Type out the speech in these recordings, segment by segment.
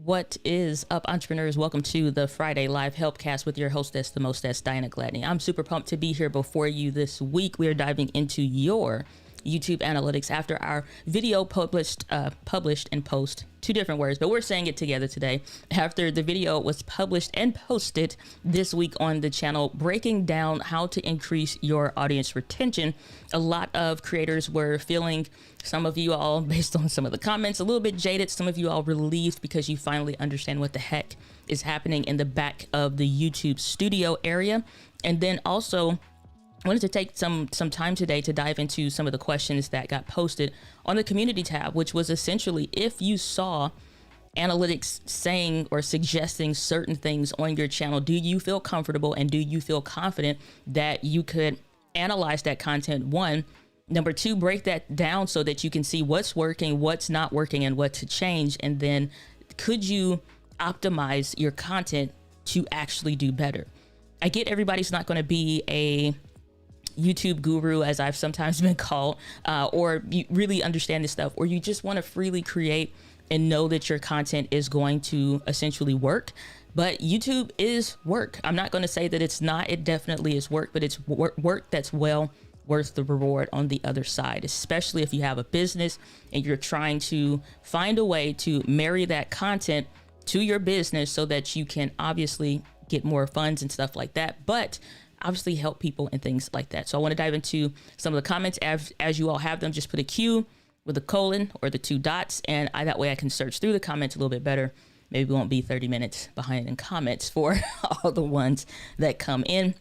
What is up, entrepreneurs? Welcome to the Friday Live Helpcast with your hostess, the mostess, Gladney. I'm super pumped to be here before you this week. We are diving into your YouTube analytics after our video published and post, two different words, but we're saying it together today. After the video was published and posted this week on the channel, breaking down how to increase your audience retention. A lot of creators were feeling, some of you all, based on some of the comments, a little bit jaded. Some of you all relieved because you finally understand what the heck is happening in the back of the YouTube studio area. And then also, I wanted to take some time today to dive into some of the questions that got posted on the community tab, which was essentially if you saw analytics saying or suggesting certain things on your channel, do you feel comfortable and do you feel confident that you could analyze that content? One. Number two, break that down so that you can see what's working, what's not working, and what to change. And then could you optimize your content to actually do better? I get everybody's not going to be a YouTube guru, as I've sometimes been called, or you really understand this stuff, or you just want to freely create and know that your content is going to essentially work. But YouTube is work. I'm not going to say that it's not. It definitely is work, but it's work that's well worth the reward on the other side, especially if you have a business and you're trying to find a way to marry that content to your business so that you can obviously get more funds and stuff like that, but obviously help people and things like that. So I want to dive into some of the comments as you all have them. Just put a Q with a colon or the two dots, and that way I can search through the comments a little bit better. Maybe we won't be 30 minutes behind in comments for all the ones that come in.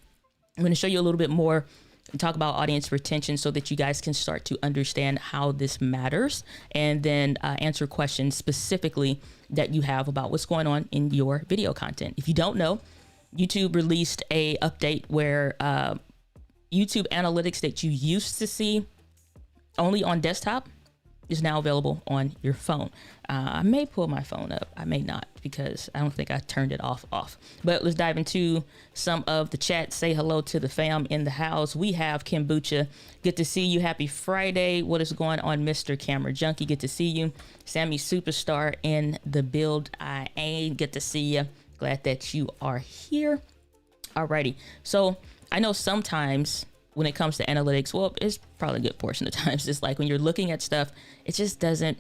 I'm going to show you a little bit more and talk about audience retention so that you guys can start to understand how this matters, and then answer questions specifically that you have about what's going on in your video content. If you don't know, YouTube released a update where YouTube analytics that you used to see only on desktop is now available on your phone. I may pull my phone up. I may not, because I don't think I turned it off. But let's dive into some of the chat. Say hello to the fam in the house. We have Kombucha. Good to see you. Happy Friday. What is going on, Mr. Camera Junkie? Good to see you. Sammy Superstar in the build. I ain't. Good to see you. Glad that you are here. Alrighty. So I know sometimes when it comes to analytics, well, it's probably a good portion of times, it's like when you're looking at stuff, it just doesn't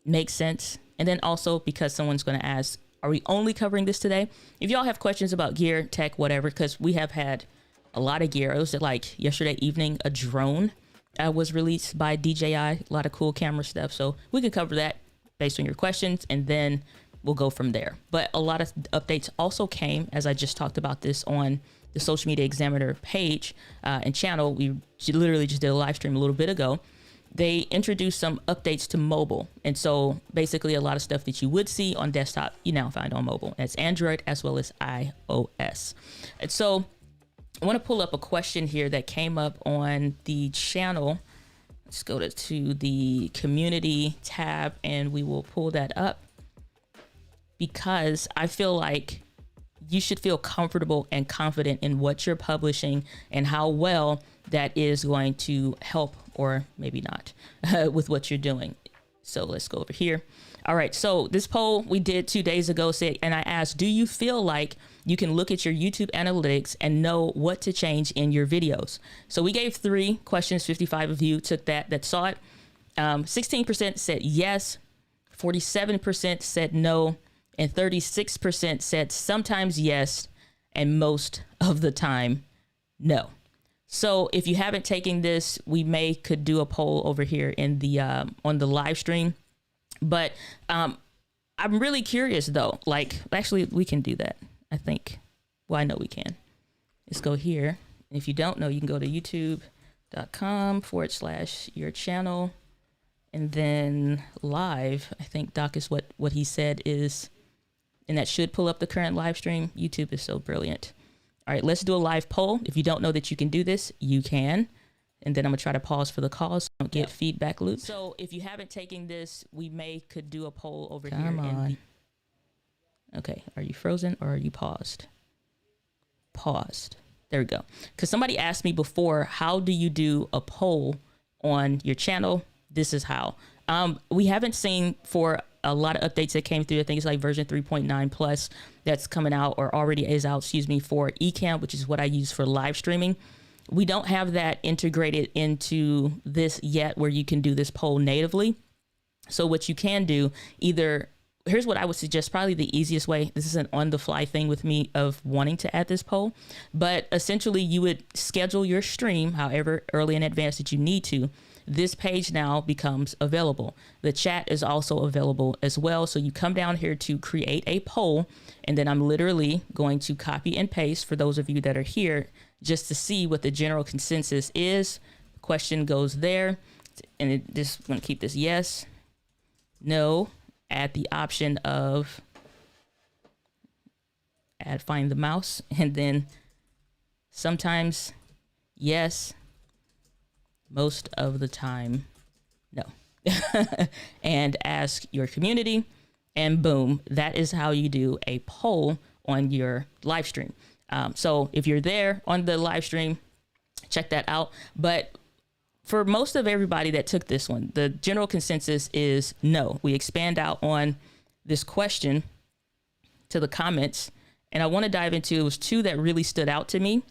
make sense. And then also because someone's going to ask, are we only covering this today? If y'all have questions about gear, tech, whatever, because we have had a lot of gear. It was like yesterday evening, a drone was released by DJI, a lot of cool camera stuff. So we can cover that based on your questions, and then we'll go from there. But a lot of updates also came, as I just talked about this on the Social Media Examiner page and channel. We literally just did a live stream a little bit ago. They introduced some updates to mobile. And so basically a lot of stuff that you would see on desktop, you now find on mobile. That's Android as well as iOS. And so I want to pull up a question here that came up on the channel. Let's go to the community tab and we will pull that up, because I feel like you should feel comfortable and confident in what you're publishing and how well that is going to help, or maybe not, with what you're doing. So let's go over here. All right. So this poll we did 2 days ago said, and I asked, do you feel like you can look at your YouTube analytics and know what to change in your videos? So we gave 3 questions. 55 of you took that saw it. 16% said yes. 47% said no. And 36% said sometimes yes, and most of the time no. So if you haven't taken this, we could do a poll over here in the on the live stream. But I'm really curious though. Like, actually, we can do that. I think. Well, I know we can. Let's go here. And if you don't know, you can go to youtube.com/your channel, and then live. I think Doc is what he said is, and that should pull up the current live stream. YouTube is so brilliant. All right, let's do a live poll. If you don't know that you can do this, you can. And then I'm gonna try to pause for the calls so I don't get feedback loops. So if you haven't taken this, we could do a poll over here. Come on. Okay, are you frozen or are you paused? Paused. There we go. Because somebody asked me before, how do you do a poll on your channel? This is how. We haven't seen for a lot of updates that came through. I think it's like version 3.9 plus that's coming out, or already is out, excuse me, for Ecamm, which is what I use for live streaming. We don't have that integrated into this yet where you can do this poll natively. So what you can do, here's what I would suggest, probably the easiest way. This is an on the fly thing with me of wanting to add this poll, but essentially you would schedule your stream however early in advance that you need to. This page now becomes available. The chat is also available as well. So you come down here to create a poll, and then I'm literally going to copy and paste for those of you that are here just to see what the general consensus is. The question goes there, and just going to keep this yes, no, add the option of find the mouse, and then sometimes yes, most of the time no. And ask your community, and boom, that is how you do a poll on your live stream. So if you're there on the live stream, check that out. But for most of everybody that took this one, the general consensus is no. We expand out on this question to the comments, and I want to dive into, it was two that really stood out to me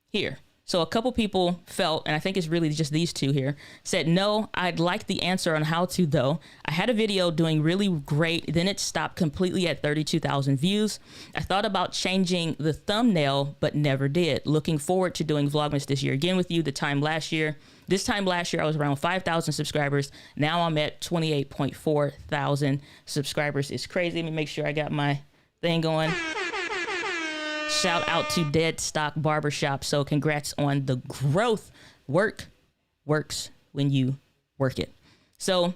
here. So a couple people felt, and I think it's really just these two here, said, no, I'd like the answer on how to though. I had a video doing really great, then it stopped completely at 32,000 views. I thought about changing the thumbnail, but never did. Looking forward to doing Vlogmas this year again with you. This time last year, I was around 5,000 subscribers. Now I'm at 28.4 thousand subscribers. It's crazy. Let me make sure I got my thing going. Shout out to Dead Stock Barbershop. So congrats on the growth. Work works when you work it. So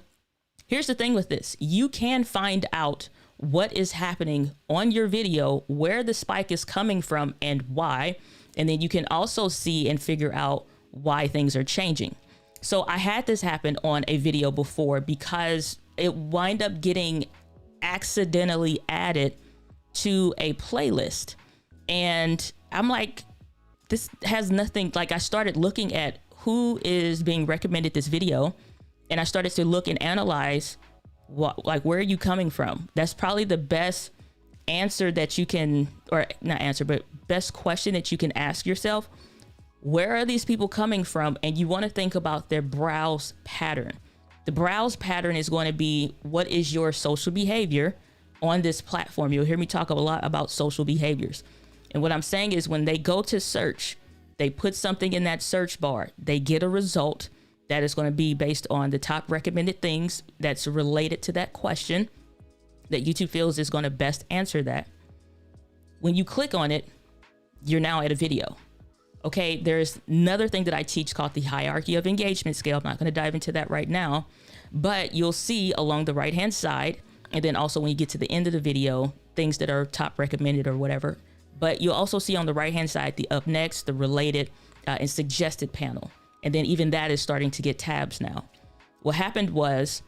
here's the thing with this. You can find out what is happening on your video, where the spike is coming from and why. And then you can also see and figure out why things are changing. So I had this happen on a video before because it wind up getting accidentally added to a playlist. And I'm like, this has nothing, like I started looking at who is being recommended this video, and I started to look and analyze what, like, where are you coming from? That's probably the best answer that you can, or not answer, but best question that you can ask yourself. Where are these people coming from? And you want to think about their browse pattern. The browse pattern is going to be, what is your social behavior on this platform? You'll hear me talk a lot about social behaviors. And what I'm saying is when they go to search, they put something in that search bar, they get a result that is going to be based on the top recommended things that's related to that question that YouTube feels is going to best answer that. When you click on it, you're now at a video. Okay, there's another thing that I teach called the hierarchy of engagement scale. I'm not going to dive into that right now, but you'll see along the right-hand side, and then also when you get to the end of the video, things that are top recommended or whatever. But you'll also see on the right-hand side, the up next, the related and suggested panel. And then even that is starting to get tabs now. What happened was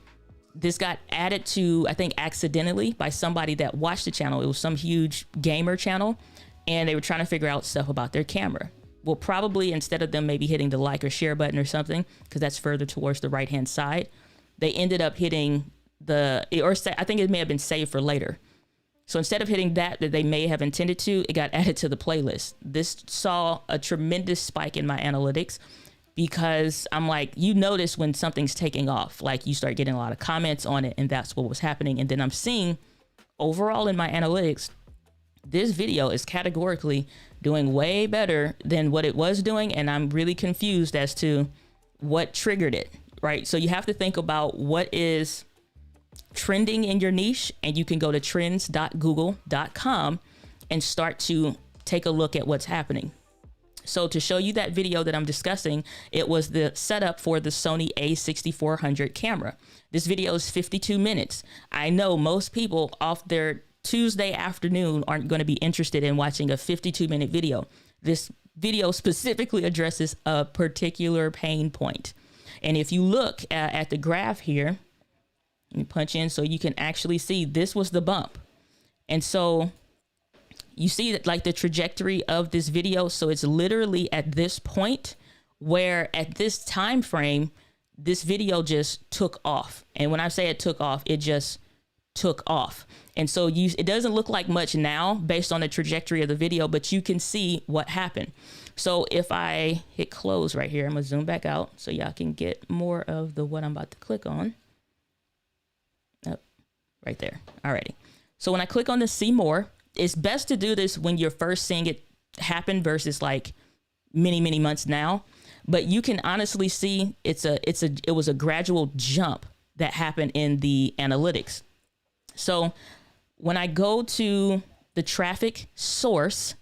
this got added to, I think, accidentally by somebody that watched the channel. It was some huge gamer channel, and they were trying to figure out stuff about their camera. Well, probably instead of them maybe hitting the like or share button or something, because that's further towards the right-hand side, they ended up hitting I think it may have been saved for later. So instead of hitting that they may have intended to, it got added to the playlist. This saw a tremendous spike in my analytics because I'm like, you notice when something's taking off, like you start getting a lot of comments on it, and that's what was happening. And then I'm seeing overall in my analytics, this video is categorically doing way better than what it was doing. And I'm really confused as to what triggered it, right? So you have to think about what is trending in your niche, and you can go to trends.google.com and start to take a look at what's happening. So to show you that video that I'm discussing, it was the setup for the Sony a6400 camera. This video is 52 minutes. I know most people off their Tuesday afternoon aren't going to be interested in watching a 52-minute video. This video specifically addresses a particular pain point. And if you look at the graph here, you punch in so you can actually see this was the bump. And so you see that like the trajectory of this video. So it's literally at this point where at this time frame, this video just took off. And when I say it took off, it just took off. And so it doesn't look like much now based on the trajectory of the video, but you can see what happened. So if I hit close right here, I'm gonna zoom back out so y'all can get more of what I'm about to click on. Up right there. Alrighty. So when I click on the see more, it's best to do this when you're first seeing it happen versus like many months now. But you can honestly see it was a gradual jump that happened in the analytics. So when I go to the traffic source,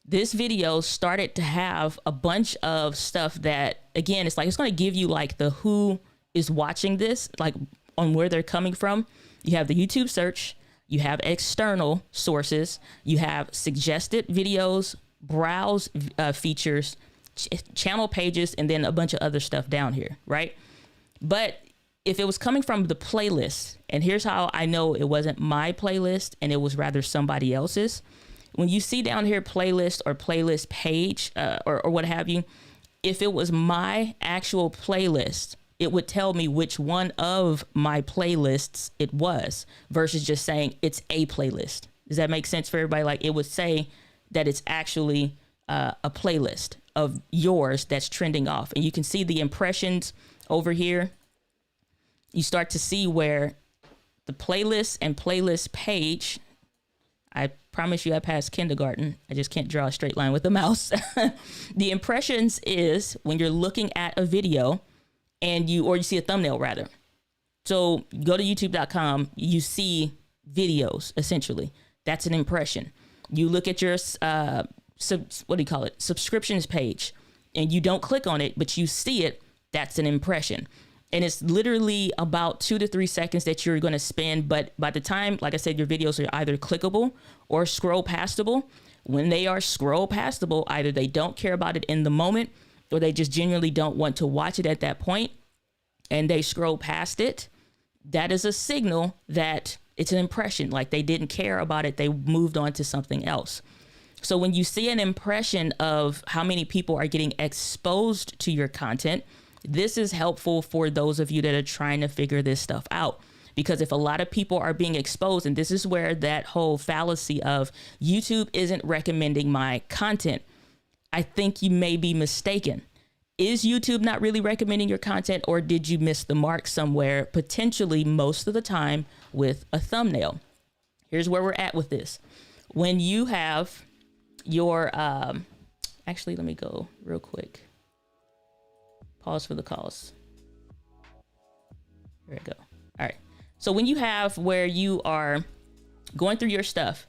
this video started to have a bunch of stuff that, again, it's going to give you like the who is watching this, like on where they're coming from. You have the YouTube search, you have external sources, you have suggested videos, browse features, channel pages, and then a bunch of other stuff down here, right? But if it was coming from the playlist, and here's how I know it wasn't my playlist and it was rather somebody else's. When you see down here playlist or playlist page or what have you, if it was my actual playlist, it would tell me which one of my playlists it was versus just saying it's a playlist. Does that make sense for everybody? Like it would say that it's actually a playlist of yours that's trending off. And you can see the impressions over here. You start to see where the playlist and playlist page, I promise you I passed kindergarten. I just can't draw a straight line with the mouse. The impressions is when you're looking at a video and you see a thumbnail rather. So go to youtube.com, you see videos essentially. That's an impression. You look at your, subscriptions page and you don't click on it, but you see it. That's an impression. And it's literally about 2 to 3 seconds that you're going to spend. But by the time, like I said, your videos are either clickable or scroll pastable. When they are scroll pastable, either they don't care about it in the moment or they just genuinely don't want to watch it at that point and they scroll past it. That is a signal that it's an impression, like they didn't care about it. They moved on to something else. So when you see an impression of how many people are getting exposed to your content, this is helpful for those of you that are trying to figure this stuff out. Because if a lot of people are being exposed, and this is where that whole fallacy of YouTube isn't recommending my content, I think you may be mistaken. Is YouTube not really recommending your content, or did you miss the mark somewhere, potentially most of the time with a thumbnail? Here's where we're at with this. When you have your, actually, let me go real quick. Pause for the cause. There we go. All right. So when you have where you are going through your stuff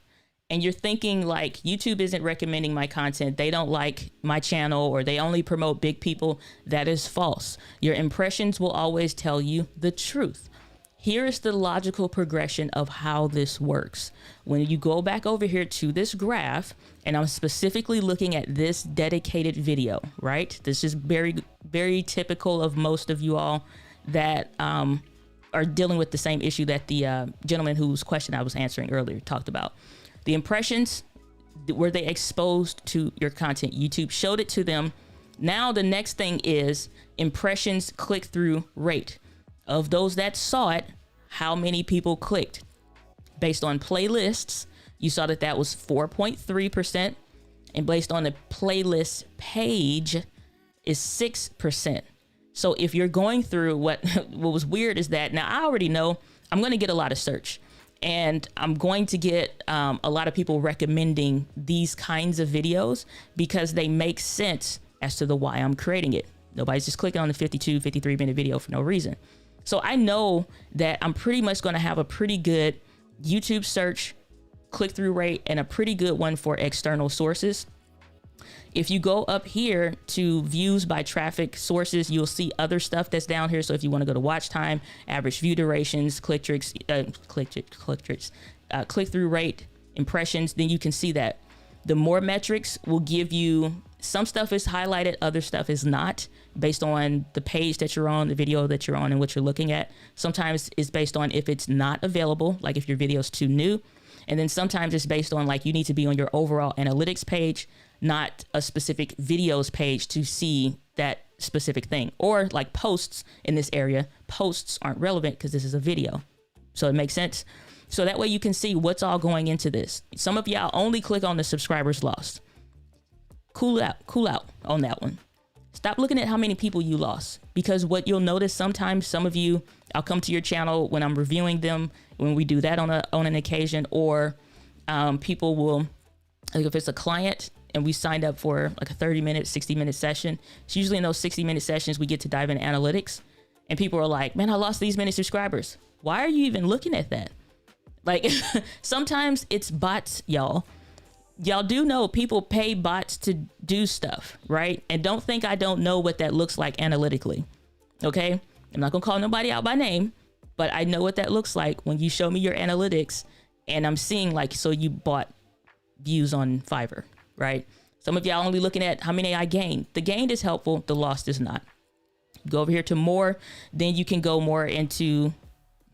and you're thinking like YouTube isn't recommending my content, they don't like my channel, or they only promote big people, that is false. Your impressions will always tell you the truth. Here is the logical progression of how this works. When you go back over here to this graph, and I'm specifically looking at this dedicated video, right? This is very, very typical of most of you all that are dealing with the same issue that the gentleman whose question I was answering earlier talked about. The impressions, were they exposed to your content? YouTube showed it to them. Now the next thing is impressions click-through rate. Of those that saw it, how many people clicked? Based on playlists, you saw that that was 4.3%. And based on the playlist page is 6%. So if you're going through what was weird is that now I already know I'm going to get a lot of search. And I'm going to get a lot of people recommending these kinds of videos because they make sense as to the why I'm creating it. Nobody's just clicking on the 53 minute video for no reason. So I know that I'm pretty much going to have a pretty good YouTube search click-through rate and a pretty good one for external sources. If you go up here to views by traffic sources, you'll see other stuff that's down here. So if you want to go to watch time, average view durations, click-through rate, impressions, then you can see that. The more metrics will give you, some stuff is highlighted, other stuff is not, based on the page that you're on, the video that you're on, and what you're looking at. Sometimes it's based on if it's not available, like if your video's too new. And then sometimes it's based on like you need to be on your overall analytics page, not a specific videos page to see that specific thing. Or like posts in this area, posts aren't relevant because this is a video. So it makes sense. So that way you can see what's all going into this. Some of y'all only click on the subscribers lost. Cool out on that one. Stop looking at how many people you lost, because what you'll notice sometimes, some of you, I'll come to your channel when I'm reviewing them, when we do that on an occasion, or people will, like if it's a client and we signed up for like a 30-minute, 60-minute session, it's usually in those 60-minute sessions we get to dive into analytics, and people are like, man, I lost these many subscribers. Why are you even looking at that? Like sometimes it's bots, y'all. Y'all do know people pay bots to do stuff, right? And don't think I don't know what that looks like analytically, okay? I'm not gonna call nobody out by name, but I know what that looks like when you show me your analytics and I'm seeing like, so you bought views on Fiverr, right? Some of y'all only looking at how many I gained. The gained is helpful, the lost is not. Go over here to more, then you can go more into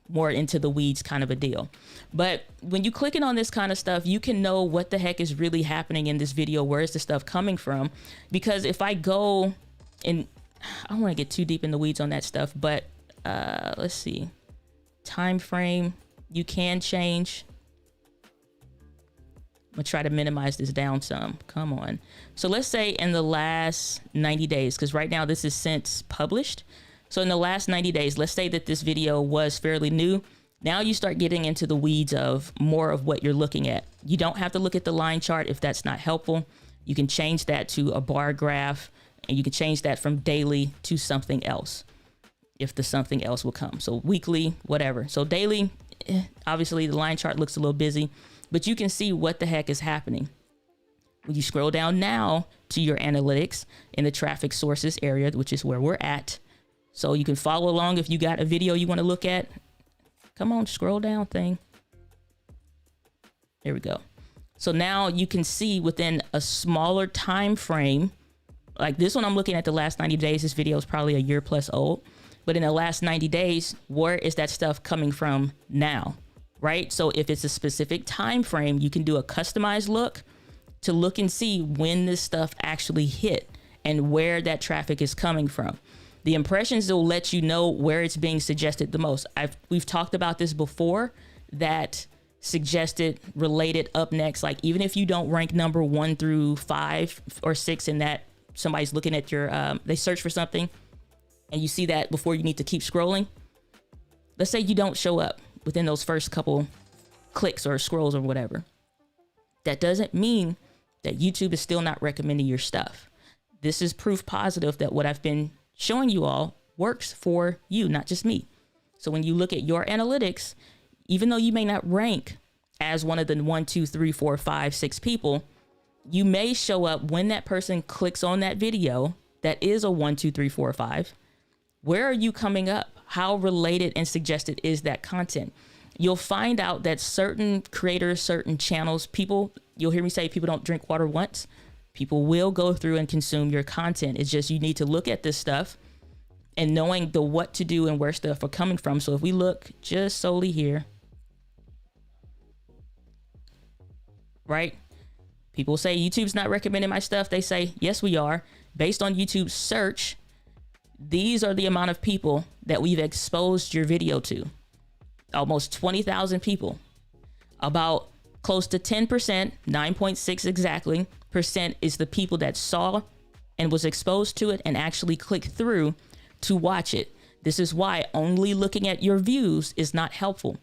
the weeds kind of a deal. But when you clicking on this kind of stuff, you can know what the heck is really happening in this video. Where is the stuff coming from? Because if I go and I don't want to get too deep in the weeds on that stuff, but let's see, time frame, you can change. I'm gonna try to minimize this down some. Come on. So let's say in the last 90 days, because right now this is since published. So in the last 90 days, let's say that this video was fairly new. Now you start getting into the weeds of more of what you're looking at. You don't have to look at the line chart if that's not helpful. You can change that to a bar graph, and you can change that from daily to something else if the something else will come. So weekly, whatever. So daily, obviously the line chart looks a little busy, but you can see what the heck is happening. When you scroll down now to your analytics in the traffic sources area, which is where we're at. So you can follow along if you got a video you want to look at. Come on, scroll down thing. There we go. So now you can see within a smaller time frame, like this one, I'm looking at the last 90 days. This video is probably a year plus old, but in the last 90 days, where is that stuff coming from now, right? So if it's a specific time frame, you can do a customized look to look and see when this stuff actually hit and where that traffic is coming from. The impressions will let you know where it's being suggested the most. We've talked about this before, that suggested, related, up next. Like even if you don't rank number 1 through 5 or 6 in that, somebody's looking at your, they search for something and you see that before you need to keep scrolling. Let's say you don't show up within those first couple clicks or scrolls or whatever. That doesn't mean that YouTube is still not recommending your stuff. This is proof positive that what I've been showing you all works for you, not just me. So when you look at your analytics, even though you may not rank as one of the 1, 2, 3, 4, 5, 6 people, you may show up when that person clicks on that video that is a 1, 2, 3, 4, 5. Where are you coming up? How related and suggested is that content? You'll find out that certain creators, certain channels, people, you'll hear me say people don't drink water once. People will go through and consume your content. It's just you need to look at this stuff and knowing the what to do and where stuff are coming from. So if we look just solely here, right? People say YouTube's not recommending my stuff. They say, yes, we are. Based on YouTube search, these are the amount of people that we've exposed your video to. Almost 20,000 people. About close to 10%, 9.6 exactly, percent is the people that saw and was exposed to it and actually clicked through to watch it. This is why only looking at your views is not helpful.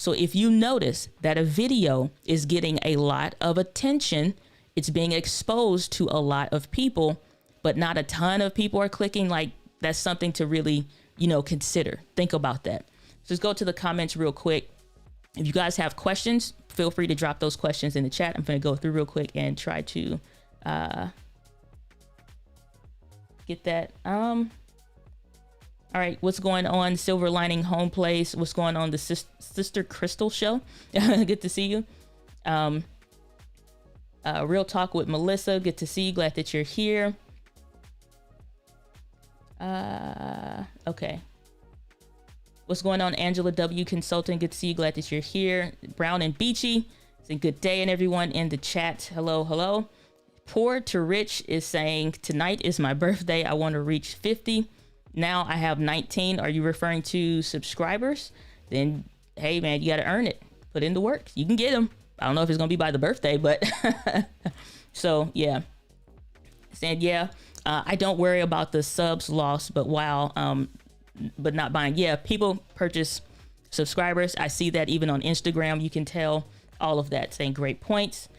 So if you notice that a video is getting a lot of attention, it's being exposed to a lot of people, but not a ton of people are clicking, like that's something to really, consider. Think about that. Just go to the comments real quick. If you guys have questions, feel free to drop those questions in the chat. I'm going to go through real quick and try to get that. All right, what's going on? Silver Lining Home Place. What's going on? The Sister Crystal Show. Good to see you. Real Talk with Melissa. Good to see you. Glad that you're here. Okay. What's going on? Angela W. Consulting. Good to see you. Glad that you're here. Brown and Beachy. It's a good day, and everyone in the chat. Hello, hello. Poor to Rich is saying, tonight is my birthday. I want to reach 50. Now I have 19. Are you referring to subscribers? Then, hey, man, you got to earn it. Put in the work. You can get them. I don't know if it's going to be by the birthday, but so, yeah. Saying, yeah, I don't worry about the subs loss, but but not buying. Yeah, people purchase subscribers. I see that even on Instagram. You can tell all of that. Saying great points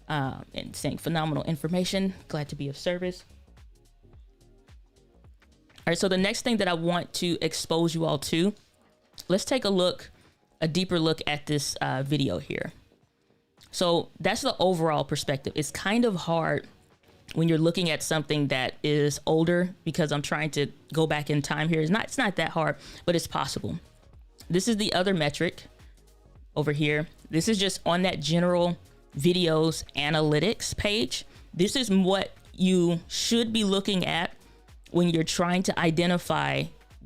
and saying phenomenal information. Glad to be of service. All right, so the next thing that I want to expose you all to, let's take a deeper look at this video here. So that's the overall perspective. It's kind of hard when you're looking at something that is older, because I'm trying to go back in time here. It's not that hard, but it's possible. This is the other metric over here. This is just on that general videos analytics page. This is what you should be looking at when you're trying to identify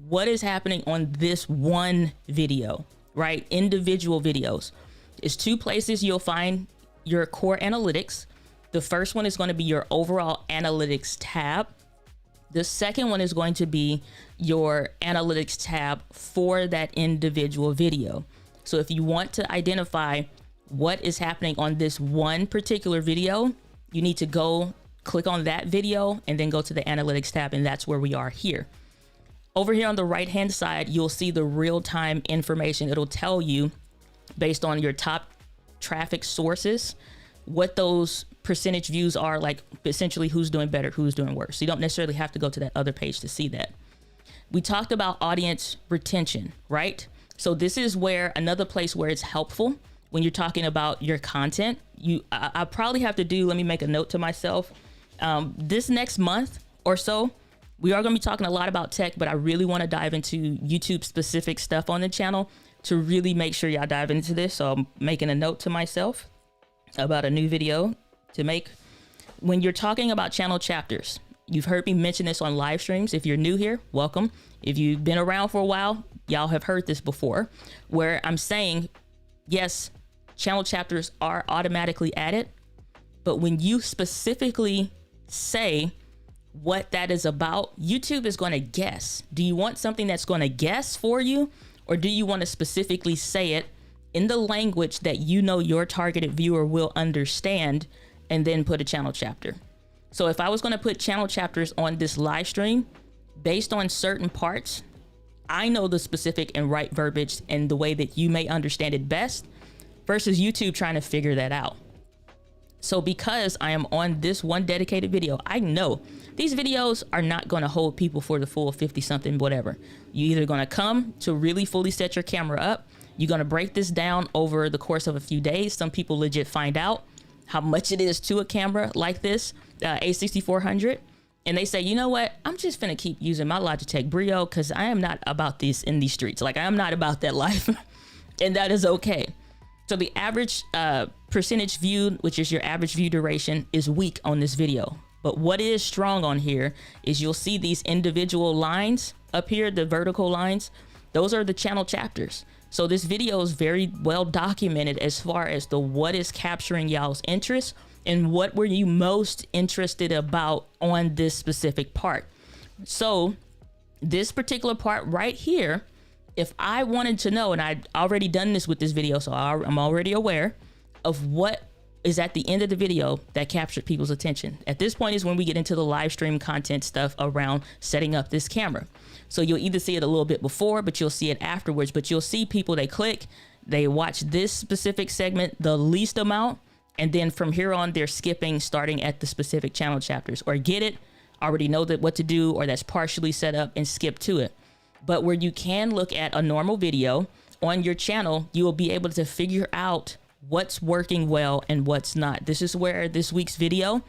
what is happening on this one video, right? Individual videos. It's two places you'll find your core analytics. The first one is going to be your overall analytics tab. The second one is going to be your analytics tab for that individual video. So if you want to identify what is happening on this one particular video, you need to go click on that video and then go to the analytics tab, and that's where we are here. Over here on the right hand side, you'll see the real-time information. It'll tell you based on your top traffic sources what those percentage views are, like essentially who's doing better, who's doing worse. So you don't necessarily have to go to that other page to see that. We talked about audience retention, right? So this is where another place where it's helpful when you're talking about your content. I probably have to do, let me make a note to myself. This next month or so, we are going to be talking a lot about tech, but I really want to dive into YouTube specific stuff on the channel to really make sure y'all dive into this. So I'm making a note to myself about a new video to make. When you're talking about channel chapters, you've heard me mention this on live streams. If you're new here, welcome. If you've been around for a while, y'all have heard this before, where I'm saying, yes, channel chapters are automatically added, but when you specifically say what that is about, YouTube is going to guess. Do you want something that's going to guess for you, or do you want to specifically say it in the language that you know your targeted viewer will understand, and then put a channel chapter? So if I was going to put channel chapters on this live stream based on certain parts, I know the specific and right verbiage and the way that you may understand it best, versus YouTube trying to figure that out. So because I am on this one dedicated video, I know these videos are not going to hold people for the full 50 something, whatever. You're either going to come to really fully set your camera up. You're going to break this down over the course of a few days. Some people legit find out how much it is to a camera like this, A6400. And they say, you know what? I'm just going to keep using my Logitech Brio because I am not about this in these streets. Like, I am not about that life. And that is okay. So the average percentage viewed, which is your average view duration, is weak on this video. But what is strong on here is you'll see these individual lines up here, the vertical lines. Those are the channel chapters. So this video is very well documented as far as what is capturing y'all's interest and what were you most interested about on this specific part. So this particular part right here, if I wanted to know, and I'd already done this with this video, so I'm already aware of what is at the end of the video that captured people's attention. At this point is when we get into the live stream content stuff around setting up this camera. So you'll either see it a little bit before, but you'll see it afterwards, but you'll see people, they click, They watch this specific segment the least amount, and then from here on, they're skipping starting at the specific channel chapters, or get it, already know that what to do, or that's partially set up and skip to it. But where you can look at a normal video on your channel, you will be able to figure out what's working well and what's not. This is where this week's video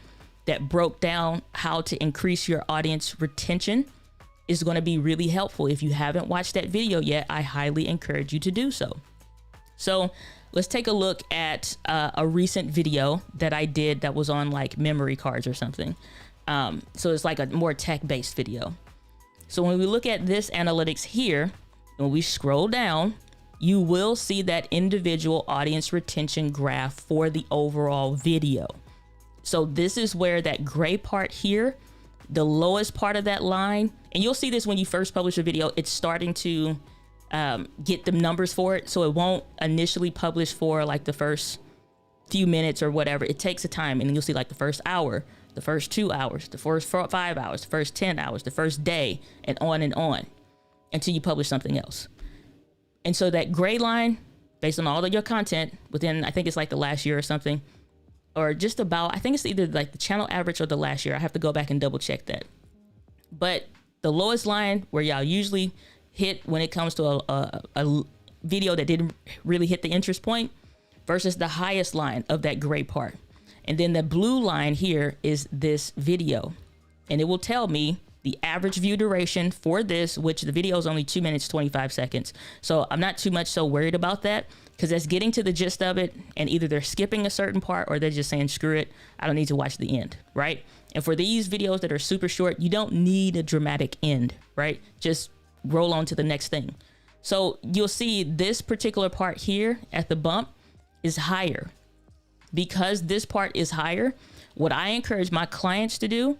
that broke down how to increase your audience retention is going to be really helpful. If you haven't watched that video yet, I highly encourage you to do so. So let's take a look at a recent video that I did that was on like memory cards or something. So it's like a more tech-based video. So when we look at this analytics here, when we scroll down, you will see that individual audience retention graph for the overall video. So this is where that gray part here, the lowest part of that line, and you'll see this when you first publish a video, it's starting to get the numbers for it. So it won't initially publish for like the first few minutes or whatever. It takes a time, and then you'll see like the first hour, the first 2 hours, the first 5 hours, the first 10 hours, the first day, and on until you publish something else. And so that gray line, based on all of your content within, I think it's like the last year or something, or just about, I think it's either like the channel average or the last year. I have to go back and double check that. But the lowest line where y'all usually hit when it comes to a video that didn't really hit the interest point versus the highest line of that gray part. And then the blue line here is this video. And it will tell me the average view duration for this, which the video is only 2 minutes, 25 seconds. So I'm not too much so worried about that, because that's getting to the gist of it. And either they're skipping a certain part or they're just saying, screw it, I don't need to watch the end, right? And for these videos that are super short, you don't need a dramatic end, right? Just roll on to the next thing. So you'll see this particular part here at the bump is higher. Because this part is higher, what I encourage my clients to do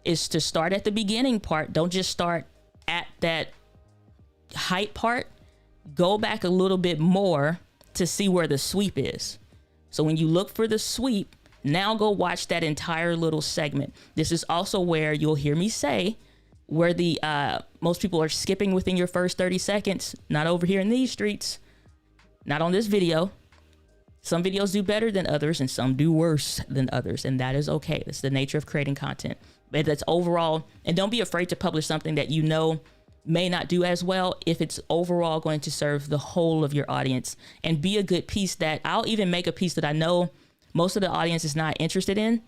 is to start at the beginning part. Don't just start at that height part. Go back a little bit more to see where the sweep is. So when you look for the sweep, now go watch that entire little segment. This is also where you'll hear me say where the most people are skipping within your first 30 seconds. Not over here in these streets, not on this video. Some videos do better than others and some do worse than others, and that is okay. That's the nature of creating content. But that's overall, and don't be afraid to publish something that you know may not do as well if it's overall going to serve the whole of your audience, and be a good piece that I'll even make a piece that I know most of the audience is not interested in,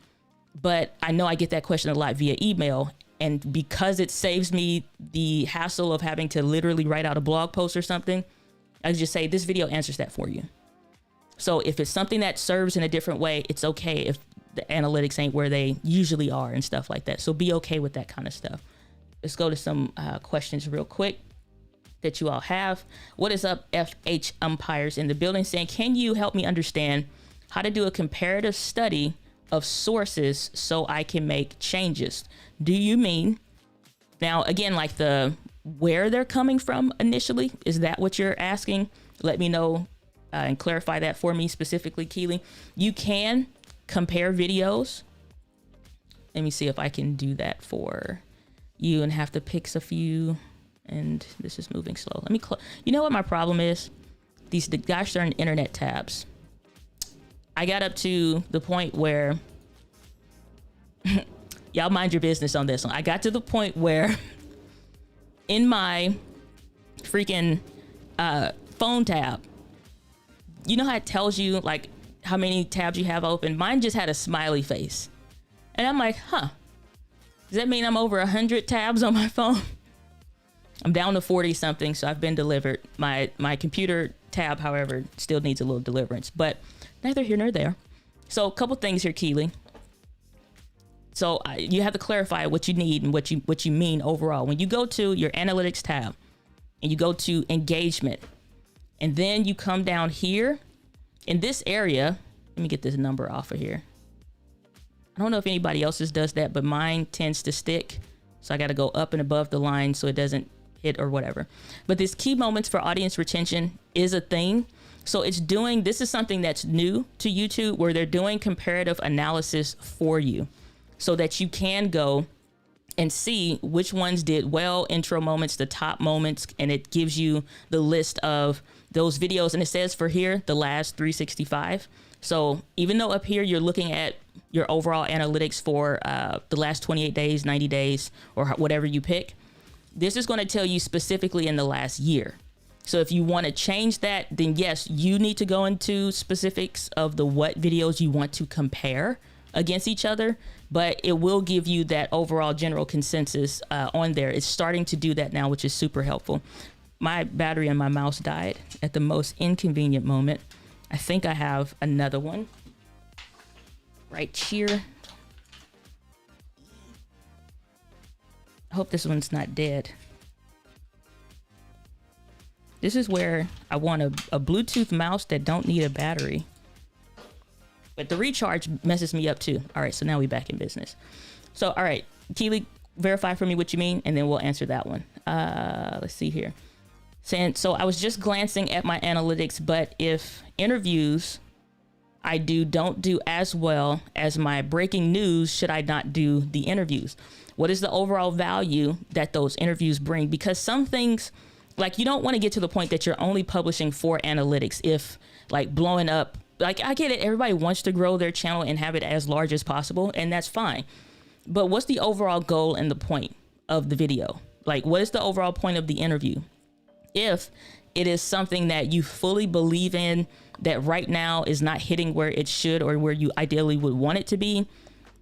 but I know I get that question a lot via email. And because it saves me the hassle of having to literally write out a blog post or something, I just say this video answers that for you. So if it's something that serves in a different way, it's okay if the analytics ain't where they usually are and stuff like that. So be okay with that kind of stuff. Let's go to some questions real quick that you all have. What is up, FH umpires in the building, saying, can you help me understand how to do a comparative study of sources so I can make changes? Do you mean, now again, like the where they're coming from initially? Is that what you're asking? Let me know and clarify that for me specifically, Keely. You can compare videos. Let me see if I can do that for you and have to pick a few. And this is moving slow. Let me, you know what my problem is? The gosh darn internet tabs. I got up to the point where, y'all mind your business on this one. I got to the point where in my freaking phone tab, you know how it tells you like how many tabs you have open? Mine just had a smiley face. And I'm like, huh, does that mean I'm over 100 tabs on my phone? I'm down to 40 something, so I've been delivered. My computer tab, however, still needs a little deliverance, but neither here nor there. So a couple things here, Keely. So you have to clarify what you need and what you mean overall. When you go to your analytics tab and you go to engagement, and then you come down here in this area, let me get this number off of here. I don't know if anybody else's does that, but mine tends to stick. So I got to go up and above the line so it doesn't hit or whatever. But this key moments for audience retention is a thing. So this is something that's new to YouTube, where they're doing comparative analysis for you so that you can go and see which ones did well, intro moments, the top moments, and it gives you the list of those videos. And it says for here, the last 365. So even though up here you're looking at your overall analytics for the last 28 days, 90 days, or whatever you pick, this is going to tell you specifically in the last year. So if you want to change that, then yes, you need to go into specifics of what videos you want to compare against each other, but it will give you that overall general consensus on there. It's starting to do that now, which is super helpful. My battery and my mouse died at the most inconvenient moment. I think I have another one right here. I hope this one's not dead. This is where I want a Bluetooth mouse that don't need a battery. But the recharge messes me up too. All right, so now we back in business. So, all right, Keely, verify for me what you mean, and then we'll answer that one. Let's see here. So I was just glancing at my analytics, but if interviews I don't do as well as my breaking news, should I not do the interviews? What is the overall value that those interviews bring? Because some things, like, you don't want to get to the point that you're only publishing for analytics. If like blowing up, like, I get it, everybody wants to grow their channel and have it as large as possible, and that's fine. But what's the overall goal and the point of the video? Like, what is the overall point of the interview? If it is something that you fully believe in, that right now is not hitting where it should or where you ideally would want it to be,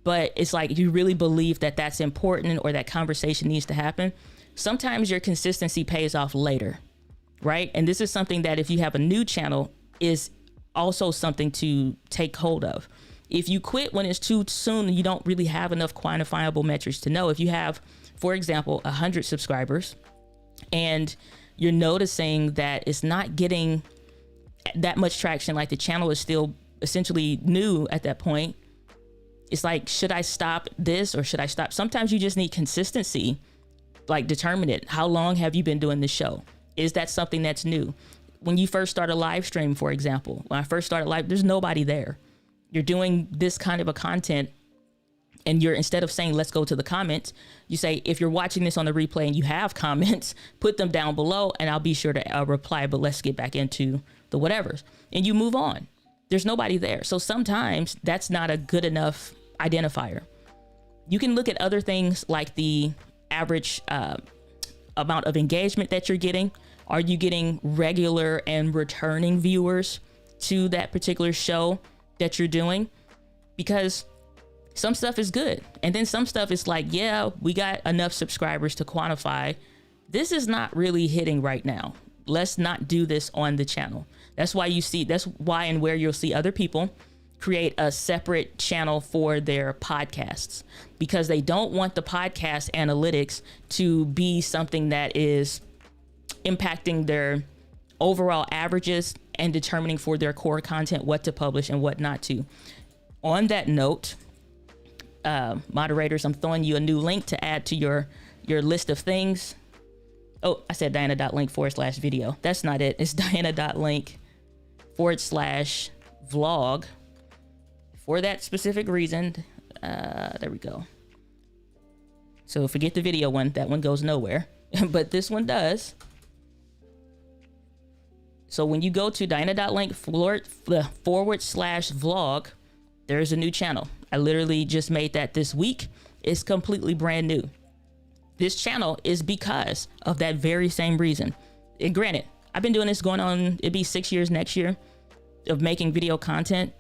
but it's like you really believe that that's important or that conversation needs to happen, sometimes your consistency pays off later, right? And this is something that if you have a new channel is also something to take hold of. If you quit when it's too soon, you don't really have enough quantifiable metrics to know. If you have, for example, 100 subscribers and you're noticing that it's not getting that much traction, like the channel is still essentially new at that point, it's like, should I stop this or should I stop? Sometimes you just need consistency, like determine it. How long have you been doing this show? Is that something that's new? When you first start a live stream, for example, when I first started live, there's nobody there. You're doing this kind of a content and you're, instead of saying, let's go to the comments, you say, if you're watching this on the replay and you have comments, put them down below and I'll be sure to reply, but let's get back into the whatevers. And you move on. There's nobody there. So sometimes that's not a good enough identifier. You can look at other things like the average amount of engagement that you're getting. Are you getting regular and returning viewers to that particular show that you're doing? Because some stuff is good. And then some stuff is like, yeah, we got enough subscribers to quantify. This is not really hitting right now. Let's not do this on the channel. That's why and where you'll see other people create a separate channel for their podcasts, because they don't want the podcast analytics to be something that is impacting their overall averages and determining for their core content what to publish and what not to. On that note, moderators, I'm throwing you a new link to add to your list of things. Oh, I said diana.link/video. That's not it. It's diana.link/vlog. For that specific reason, there we go. So forget the video one. That one goes nowhere, but this one does. So when you go to diana.link/vlog, there's a new channel. I literally just made that this week. It's completely brand new. This channel is because of that very same reason. And granted, I've been doing this going on, it'd be 6 years next year of making video content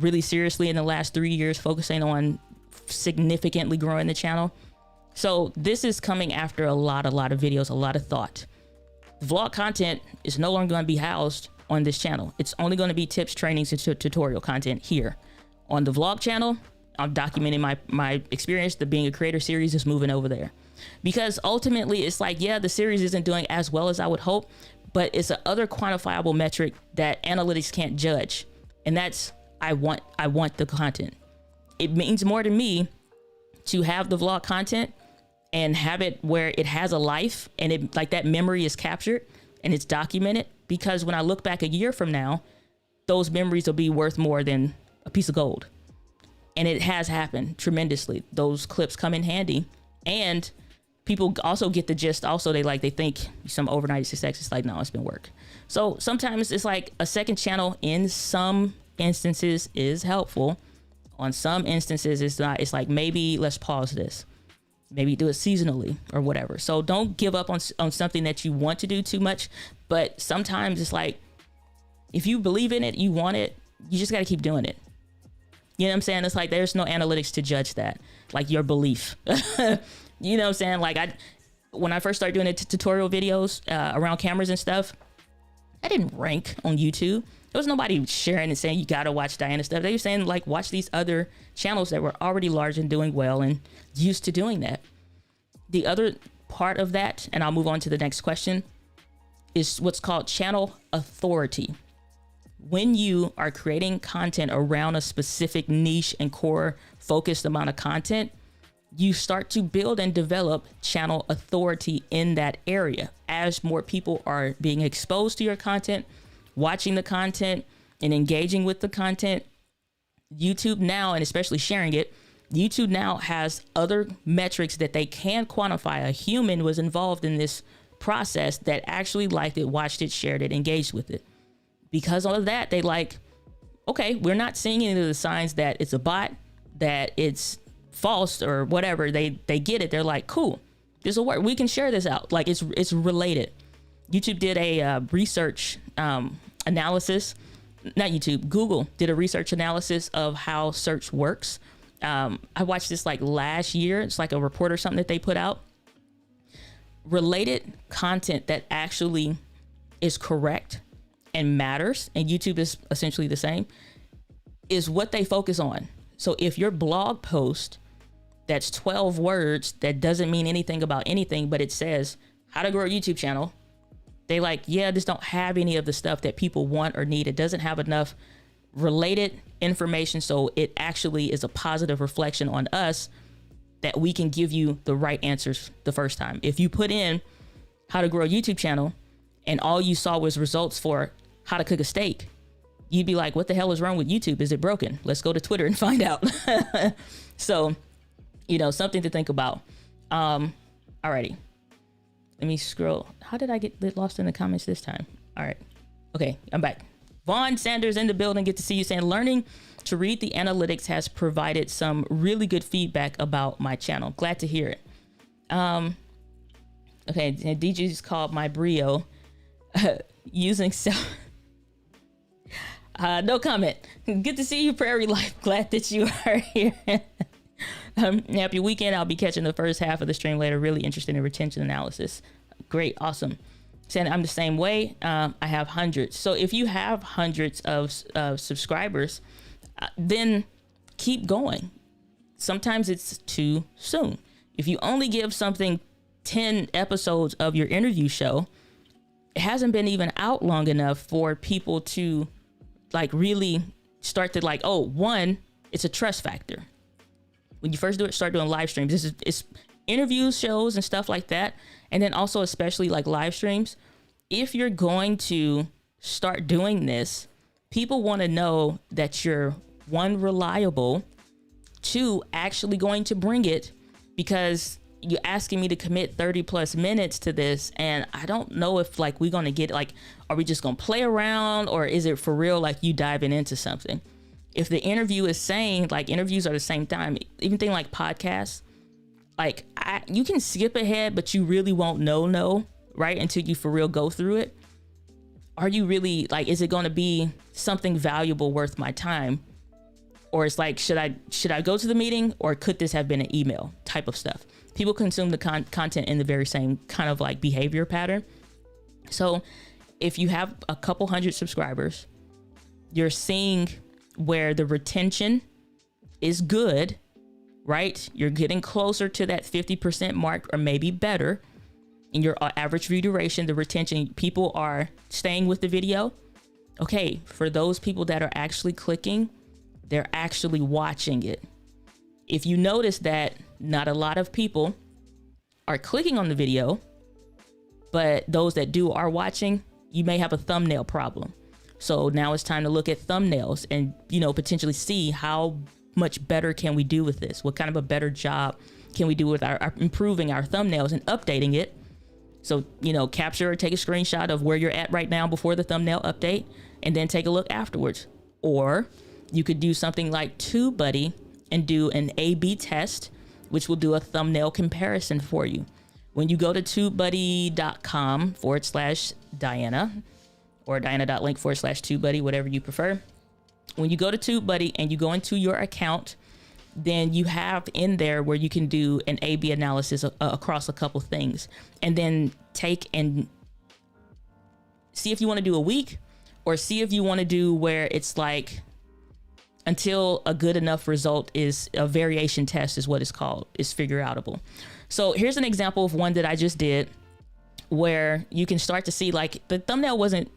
really seriously in the last 3 years, focusing on significantly growing the channel. So this is coming after a lot of videos, a lot of thought. The vlog content is no longer going to be housed on this channel. It's only going to be tips, trainings, and tutorial content here. On the vlog channel, I'm documenting my experience. The Being a Creator series is moving over there. Because ultimately, it's like, yeah, the series isn't doing as well as I would hope, but it's a other quantifiable metric that analytics can't judge. And that's, I want the content. It means more to me to have the vlog content and have it where it has a life and it, like, that memory is captured and it's documented, because when I look back a year from now, those memories will be worth more than a piece of gold. And it has happened tremendously. Those clips come in handy And people also get the gist. Also, they think some overnight success. It's like, no, it's been work. So sometimes it's like a second channel in some instances is helpful. On some instances, it's not. It's like, maybe let's pause this. Maybe do it seasonally or whatever. So don't give up on something that you want to do too much. But sometimes it's like, if you believe in it, you want it, you just got to keep doing it. You know what I'm saying? It's like, there's no analytics to judge that, like your belief. You know what I'm saying? Like, when I first started doing the tutorial videos around cameras and stuff, I didn't rank on YouTube. There was nobody sharing and saying, you got to watch Diana stuff. They were saying, like, watch these other channels that were already large and doing well and used to doing that. The other part of that, and I'll move on to the next question, is what's called channel authority. When you are creating content around a specific niche and core focused amount of content, you start to build and develop channel authority in that area. As more people are being exposed to your content, watching the content, and engaging with the content, YouTube now, and especially sharing it, YouTube now has other metrics that they can quantify. A human was involved in this process that actually liked it, watched it, shared it, engaged with it. Because of that, they like, okay, we're not seeing any of the signs that it's a bot, that it's false or whatever. They get it. They're like, cool, this will work. We can share this out. Like, it's related. YouTube did a research analysis. Not YouTube, Google did a research analysis of how search works. I watched this like last year. It's like a report or something that they put out. Related content that actually is correct and matters, and YouTube is essentially the same, is what they focus on. So if your blog post that's 12 words that doesn't mean anything about anything, but it says how to grow a YouTube channel, they like, yeah, this don't have any of the stuff that people want or need. It doesn't have enough related information, so it actually is a positive reflection on us that we can give you the right answers the first time. If you put in how to grow a YouTube channel and all you saw was results for how to cook a steak, you'd be like, what the hell is wrong with YouTube? Is it broken? Let's go to Twitter and find out. So, you know, something to think about. Alrighty. Let me scroll. How did I get lost in the comments this time? All right. Okay, I'm back. Vaughn Sanders in the building. Good to see you. Saying, learning to read the analytics has provided some really good feedback about my channel. Glad to hear it. Okay, DJ just called my brio using self. No comment. Good to see you, Prairie Life. Glad that you are here. Happy weekend. I'll be catching the first half of the stream later. Really interested in retention analysis. Great. Awesome. Saying I'm the same way. I have hundreds. So if you have hundreds of subscribers, then keep going. Sometimes it's too soon. If you only give something 10 episodes of your interview show, it hasn't been even out long enough for people to like really start to like, oh, one, it's a trust factor. When you first start doing live streams, it's interviews, shows and stuff like that. And then also, especially like live streams, if you're going to start doing this, people want to know that you're, one, reliable, two, actually going to bring it, because you're asking me to commit 30 plus minutes to this. And I don't know if like we're going to get like, are we just going to play around, or is it for real? Like you diving into something? If the interview is saying like interviews are the same time, even thing like podcasts, like you can skip ahead, but you really won't know, right? Until you for real go through it. Are you really like, is it going to be something valuable worth my time? Or it's like, should I go to the meeting, or could this have been an email type of stuff? People consume the content in the very same kind of like behavior pattern. So if you have a couple hundred subscribers, you're seeing where the retention is good, right? You're getting closer to that 50% mark or maybe better in your average view duration, the retention, people are staying with the video. Okay, for those people that are actually clicking, they're actually watching it. If you notice that not a lot of people are clicking on the video, but those that do are watching, you may have a thumbnail problem. So now it's time to look at thumbnails and, you know, potentially see how much better can we do with this? What kind of a better job can we do with our improving our thumbnails and updating it? So, capture or take a screenshot of where you're at right now before the thumbnail update, and then take a look afterwards. Or you could do something like TubeBuddy and do an A/B test, which will do a thumbnail comparison for you. When you go to tubebuddy.com/Diana or diana.link/TubeBuddy, whatever you prefer. When you go to TubeBuddy and you go into your account, then you have in there where you can do an A/B analysis across a couple things, and then take and see if you want to do a week, or see if you want to do where it's like until a good enough result is a variation test is what it's called, is figure outable. So here's an example of one that I just did where you can start to see like the thumbnail wasn't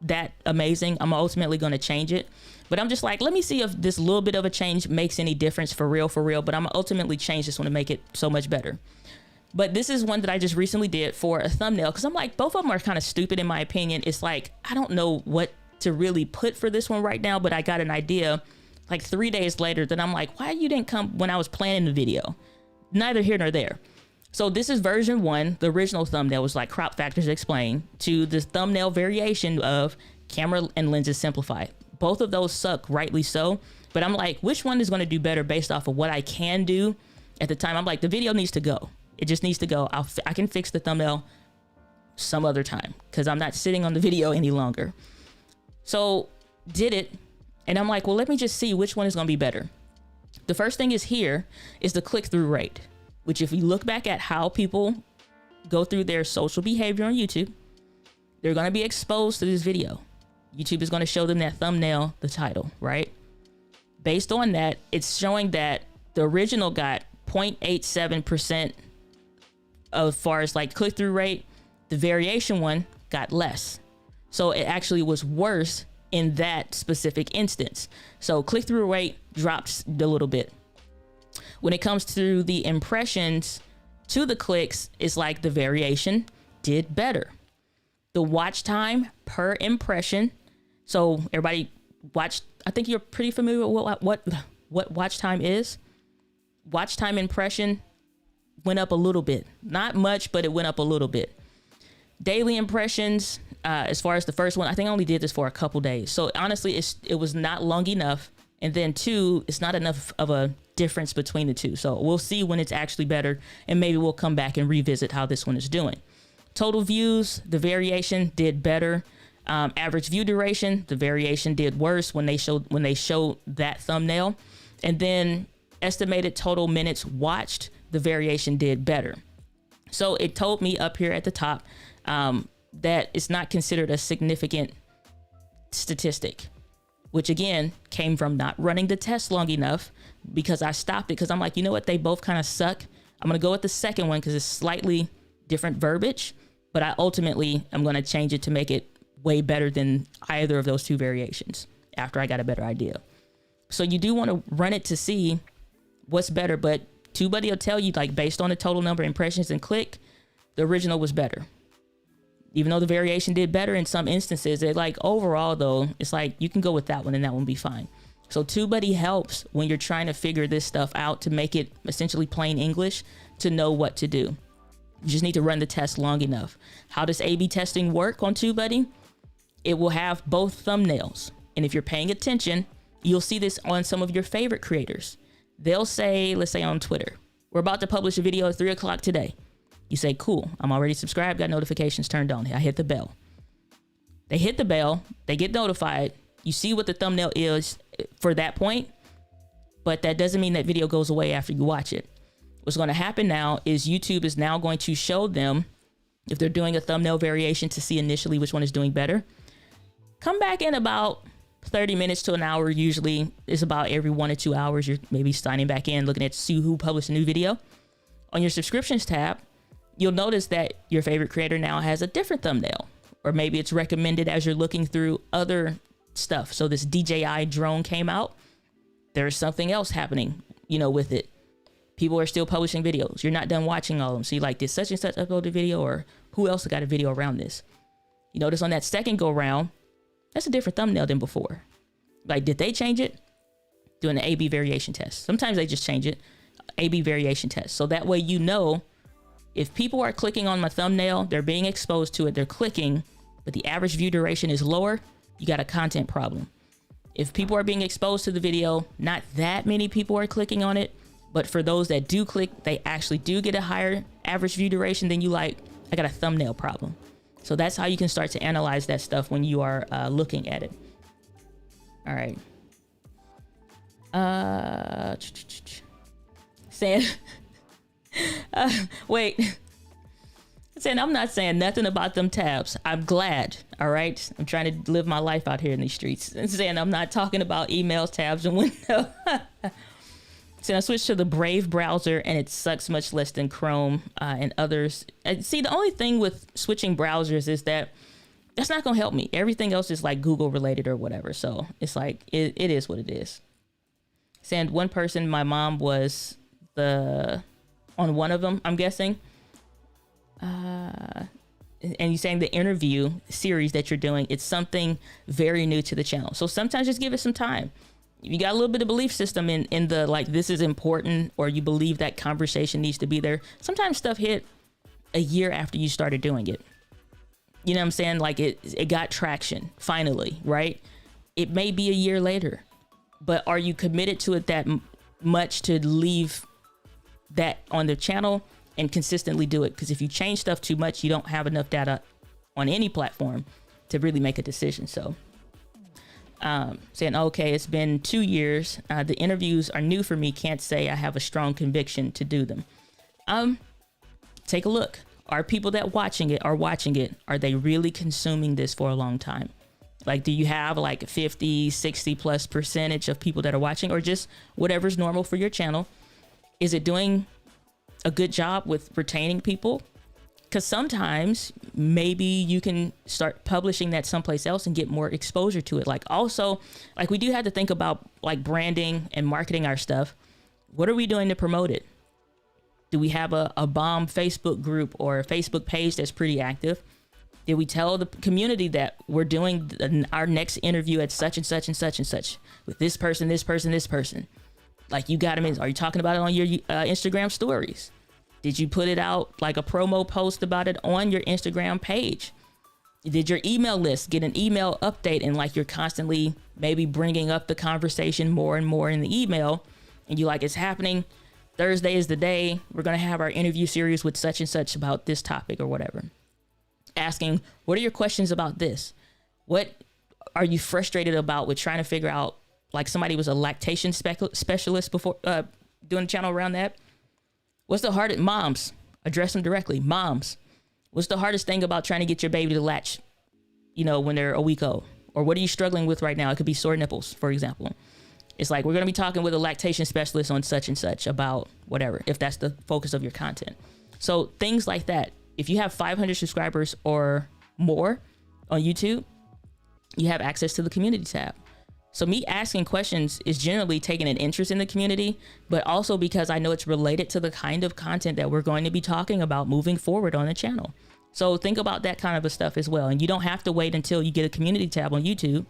that amazing. I'm ultimately going to change it, but I'm just like, let me see if this little bit of a change makes any difference for real, but I'm ultimately change this one to make it so much better. But this is one that I just recently did for a thumbnail, because I'm like, both of them are kind of stupid in my opinion. It's like, I don't know what to really put for this one right now, but I got an idea like 3 days later that I'm like, why you didn't come when I was planning the video? Neither here nor there. So this is version 1. The original thumbnail was like crop factors explained, to the thumbnail variation of camera and lenses simplified. Both of those suck, rightly so. But I'm like, which one is going to do better based off of what I can do at the time? I'm like, the video needs to go. It just needs to go. I can fix the thumbnail some other time because I'm not sitting on the video any longer. So did it. And I'm like, well, let me just see which one is going to be better. The first thing is here is the click-through rate, which if you look back at how people go through their social behavior on YouTube, they're going to be exposed to this video. YouTube is going to show them that thumbnail, the title, right? Based on that, it's showing that the original got 0.87% as far as like click-through rate. The variation one got less. So it actually was worse in that specific instance. So click-through rate drops a little bit. When it comes to the impressions to the clicks, it's like the variation did better. The watch time per impression. So everybody watched, I think you're pretty familiar with what watch time is. Watch time impression went up a little bit. Not much, but it went up a little bit. Daily impressions, as far as the first one, I think I only did this for a couple days. So honestly, it was not long enough. And then 2, it's not enough of a difference between the two. So we'll see when it's actually better, and maybe we'll come back and revisit how this one is doing. Total views, the variation did better. Average view duration, the variation did worse when they showed that thumbnail. And then estimated total minutes watched, the variation did better. So it told me up here at the top that it's not considered a significant statistic, which again came from not running the test long enough, because I stopped it because I'm like, you know what, they both kind of suck. I'm going to go with the second one because it's slightly different verbiage, but I ultimately am going to change it to make it way better than either of those two variations after I got a better idea. So you do want to run it to see what's better, but TubeBuddy will tell you, like, based on the total number of impressions and click, the original was better. Even though the variation did better in some instances, it like overall though, it's like you can go with that one and that one will be fine. So TubeBuddy helps when you're trying to figure this stuff out to make it essentially plain English to know what to do. You just need to run the test long enough. How does A/B testing work on TubeBuddy? It will have both thumbnails. And if you're paying attention, you'll see this on some of your favorite creators. They'll say, let's say on Twitter, we're about to publish a video at 3 o'clock today. You say, cool, I'm already subscribed, got notifications turned on. I hit the bell. They hit the bell, they get notified. You see what the thumbnail is for that point, but that doesn't mean that video goes away after you watch it. What's going to happen now is YouTube is now going to show them, if they're doing a thumbnail variation to see initially which one is doing better, come back in about 30 minutes to an hour. Usually it's about every 1 or 2 hours. You're maybe signing back in, looking at see who published a new video. On your subscriptions tab, you'll notice that your favorite creator now has a different thumbnail, or maybe it's recommended as you're looking through other stuff. So this DJI drone came out. There's something else happening, with it. People are still publishing videos. You're not done watching all of them. So you like, did such and such upload a video, or who else got a video around this? You notice on that second go round, that's a different thumbnail than before. Like, did they change it? doing an A/B variation test. Sometimes they just change it, A/B variation test. So that way, you know, if people are clicking on my thumbnail, they're being exposed to it, they're clicking, but the average view duration is lower, you got a content problem. If people are being exposed to the video, not that many people are clicking on it, but for those that do click, they actually do get a higher average view duration, then you like, I got a thumbnail problem. So that's how you can start to analyze that stuff when you are looking at it. All right. Saying, wait. Saying I'm not saying nothing about them tabs. I'm glad. All right. I'm trying to live my life out here in these streets. And saying I'm not talking about emails, tabs, and Windows. So I switched to the Brave browser and it sucks much less than Chrome and others. See, the only thing with switching browsers is that that's not going to help me. Everything else is like Google related or whatever. So it's like, it is what it is. Saying one person, my mom was on one of them, I'm guessing. And you're saying the interview series that you're doing, it's something very new to the channel. So sometimes just give it some time. You got a little bit of belief system in the, like, this is important, or you believe that conversation needs to be there. Sometimes stuff hit a year after you started doing it. You know what I'm saying? Like it got traction finally, right? It may be a year later, but are you committed to it that much to leave that on the channel and consistently do it? Because if you change stuff too much, you don't have enough data on any platform to really make a decision. So saying, okay, it's been 2 years. The interviews are new for me. Can't say I have a strong conviction to do them. Take a look. Are people that are watching it, are they really consuming this for a long time? Like, do you have like 50, 60+% of people that are watching, or just whatever's normal for your channel? Is it doing a good job with retaining people? Because sometimes maybe you can start publishing that someplace else and get more exposure to it. Like, also, like, we do have to think about like branding and marketing our stuff. What are we doing to promote it? Do we have a bomb Facebook group or a Facebook page that's pretty active? Did we tell the community that we're doing our next interview at such and such and such and such with this person, this person, this person? Like, you got them in. Are you talking about it on your Instagram stories? Did you put it out like a promo post about it on your Instagram page? Did your email list get an email update, and like you're constantly maybe bringing up the conversation more and more in the email, and you like, it's happening. Thursday is the day. We're going to have our interview series with such and such about this topic or whatever. Asking, what are your questions about this? What are you frustrated about with trying to figure out? Like, somebody was a lactation specialist before doing a channel around that. What's the hardest? Moms, address them directly. Moms, what's the hardest thing about trying to get your baby to latch, you know, when they're a week old? Or what are you struggling with right now? It could be sore nipples, for example. It's like, we're going to be talking with a lactation specialist on such and such about whatever, if that's the focus of your content. So things like that. If you have 500 subscribers or more on YouTube, you have access to the community tab. So me asking questions is generally taking an interest in the community, but also because I know it's related to the kind of content that we're going to be talking about moving forward on the channel. So think about that kind of a stuff as well. And you don't have to wait until you get a community tab on YouTube.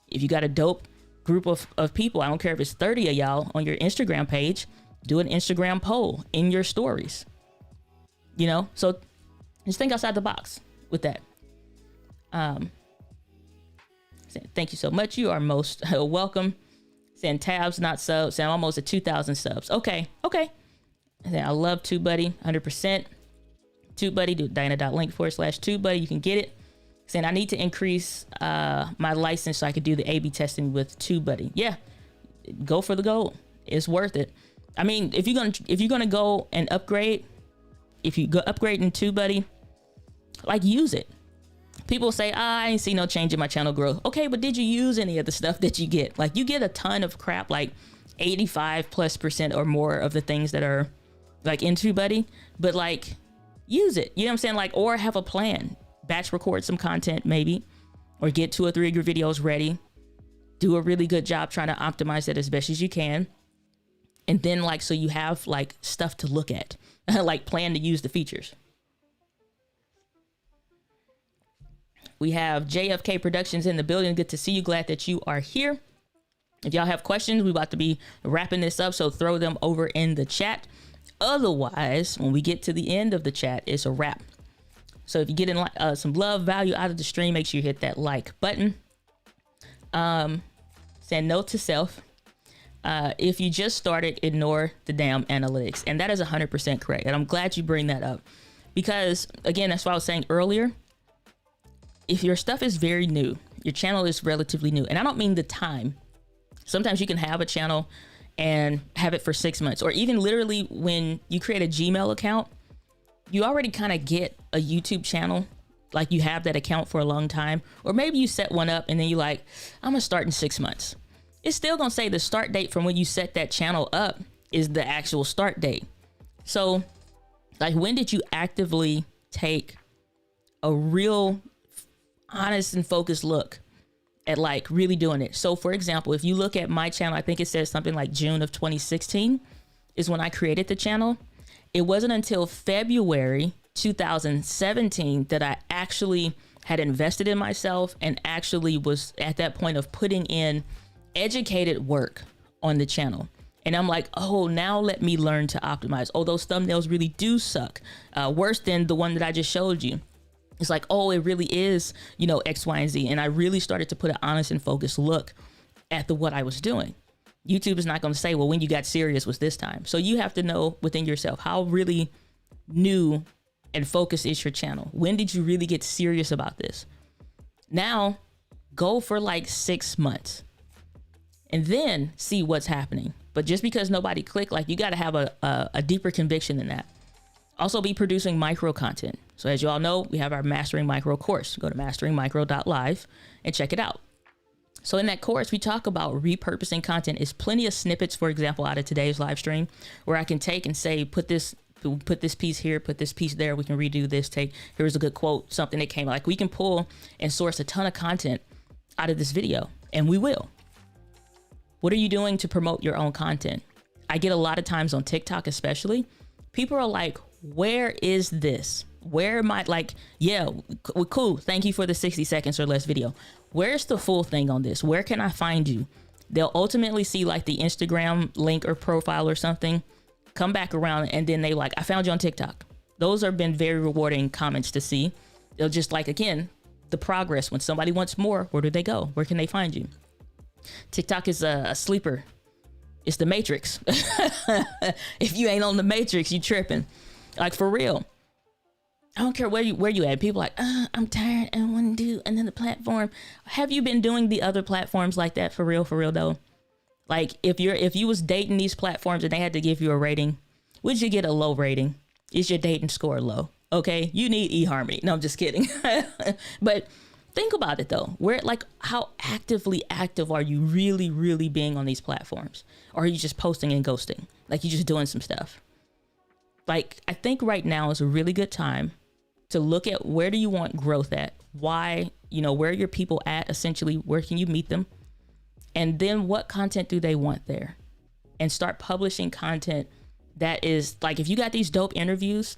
If you got a dope group of people, I don't care if it's 30 of y'all on your Instagram page, do an Instagram poll in your stories. You know, so just think outside the box with that. Thank you so much. You are most welcome. Saying tabs, not subs. Saying I'm almost at 2,000 subs. Okay. I love TubeBuddy, 100%. TubeBuddy, do Diana.link/TubeBuddy. You can get it. Saying I need to increase my license so I could do the A/B testing with TubeBuddy. Yeah, go for the gold. It's worth it. I mean, if you're gonna go and upgrade, if you go upgrade in TubeBuddy, like, use it. People say, I ain't see no change in my channel growth. Okay, but did you use any of the stuff that you get? Like, you get a ton of crap, like 85+% or more of the things that are like in TubeBuddy, but like, use it. You know what I'm saying? Like, or have a plan. Batch record some content maybe, or get 2 or 3 of your videos ready. Do a really good job trying to optimize that as best as you can. And then, like, so you have like stuff to look at, like plan to use the features. We have JFK Productions in the building. Good to see you. Glad that you are here. If y'all have questions, we're about to be wrapping this up, so throw them over in the chat. Otherwise, when we get to the end of the chat, it's a wrap. So if you get in some love, value out of the stream, make sure you hit that like button. Saying note to self. If you just started, ignore the damn analytics. And that is 100% correct. And I'm glad you bring that up. Because, again, that's what I was saying earlier. If your stuff is very new, your channel is relatively new. And I don't mean the time. Sometimes you can have a channel and have it for 6 months. Or even literally when you create a Gmail account, you already kind of get a YouTube channel. Like you have that account for a long time. Or maybe you set one up and then you're like, I'm going to start in 6 months. It's still going to say the start date from when you set that channel up is the actual start date. So like, when did you actively take a real honest and focused look at like really doing it? So for example, if you look at my channel, I think it says something like June of 2016 is when I created the channel. It wasn't until February 2017 that I actually had invested in myself and actually was at that point of putting in educated work on the channel. And I'm like, oh, now let me learn to optimize. Oh, those thumbnails really do suck. Worse than the one that I just showed you. It's like, oh, it really is, you know, X, Y, and Z. And I really started to put an honest and focused look at what I was doing. YouTube is not going to say, well, when you got serious was this time. So you have to know within yourself, how really new and focused is your channel? When did you really get serious about this? Now go for like 6 months and then see what's happening. But just because nobody clicked, like, you got to have a deeper conviction than that. Also be producing micro content. So as you all know, we have our Mastering Micro course. Go to masteringmicro.live and check it out. So in that course, we talk about repurposing content. It's plenty of snippets, for example, out of today's live stream, where I can take and say, put this piece here, put this piece there. We can redo this. Here's a good quote, something that came. Like, we can pull and source a ton of content out of this video, and we will. What are you doing to promote your own content? I get a lot of times on TikTok, especially, people are like, where is this? Where am I? Like, yeah, cool. Thank you for the 60 seconds or less video. Where's the full thing on this? Where can I find you? They'll ultimately see like the Instagram link or profile or something, come back around, and then they like, I found you on TikTok. Those have been very rewarding comments to see. They'll just like, again, the progress. When somebody wants more, where do they go? Where can they find you? TikTok is a sleeper. It's the Matrix. If you ain't on the Matrix, you tripping. Like, for real. I don't care where you at. People are like, I'm tired. I want to do another platform. Have you been doing the other platforms like that for real though? Like, if you was dating these platforms and they had to give you a rating, would you get a low rating? Is your dating score low? Okay, you need eHarmony. No, I'm just kidding. But think about it though. How actively active are you really being on these platforms? Or are you just posting and ghosting? Like, you're just doing some stuff. Like, I think right now is a really good time to look at, where do you want growth at? Why, where are your people at? Essentially, where can you meet them? And then what content do they want there? And start publishing content that is like, if you got these dope interviews,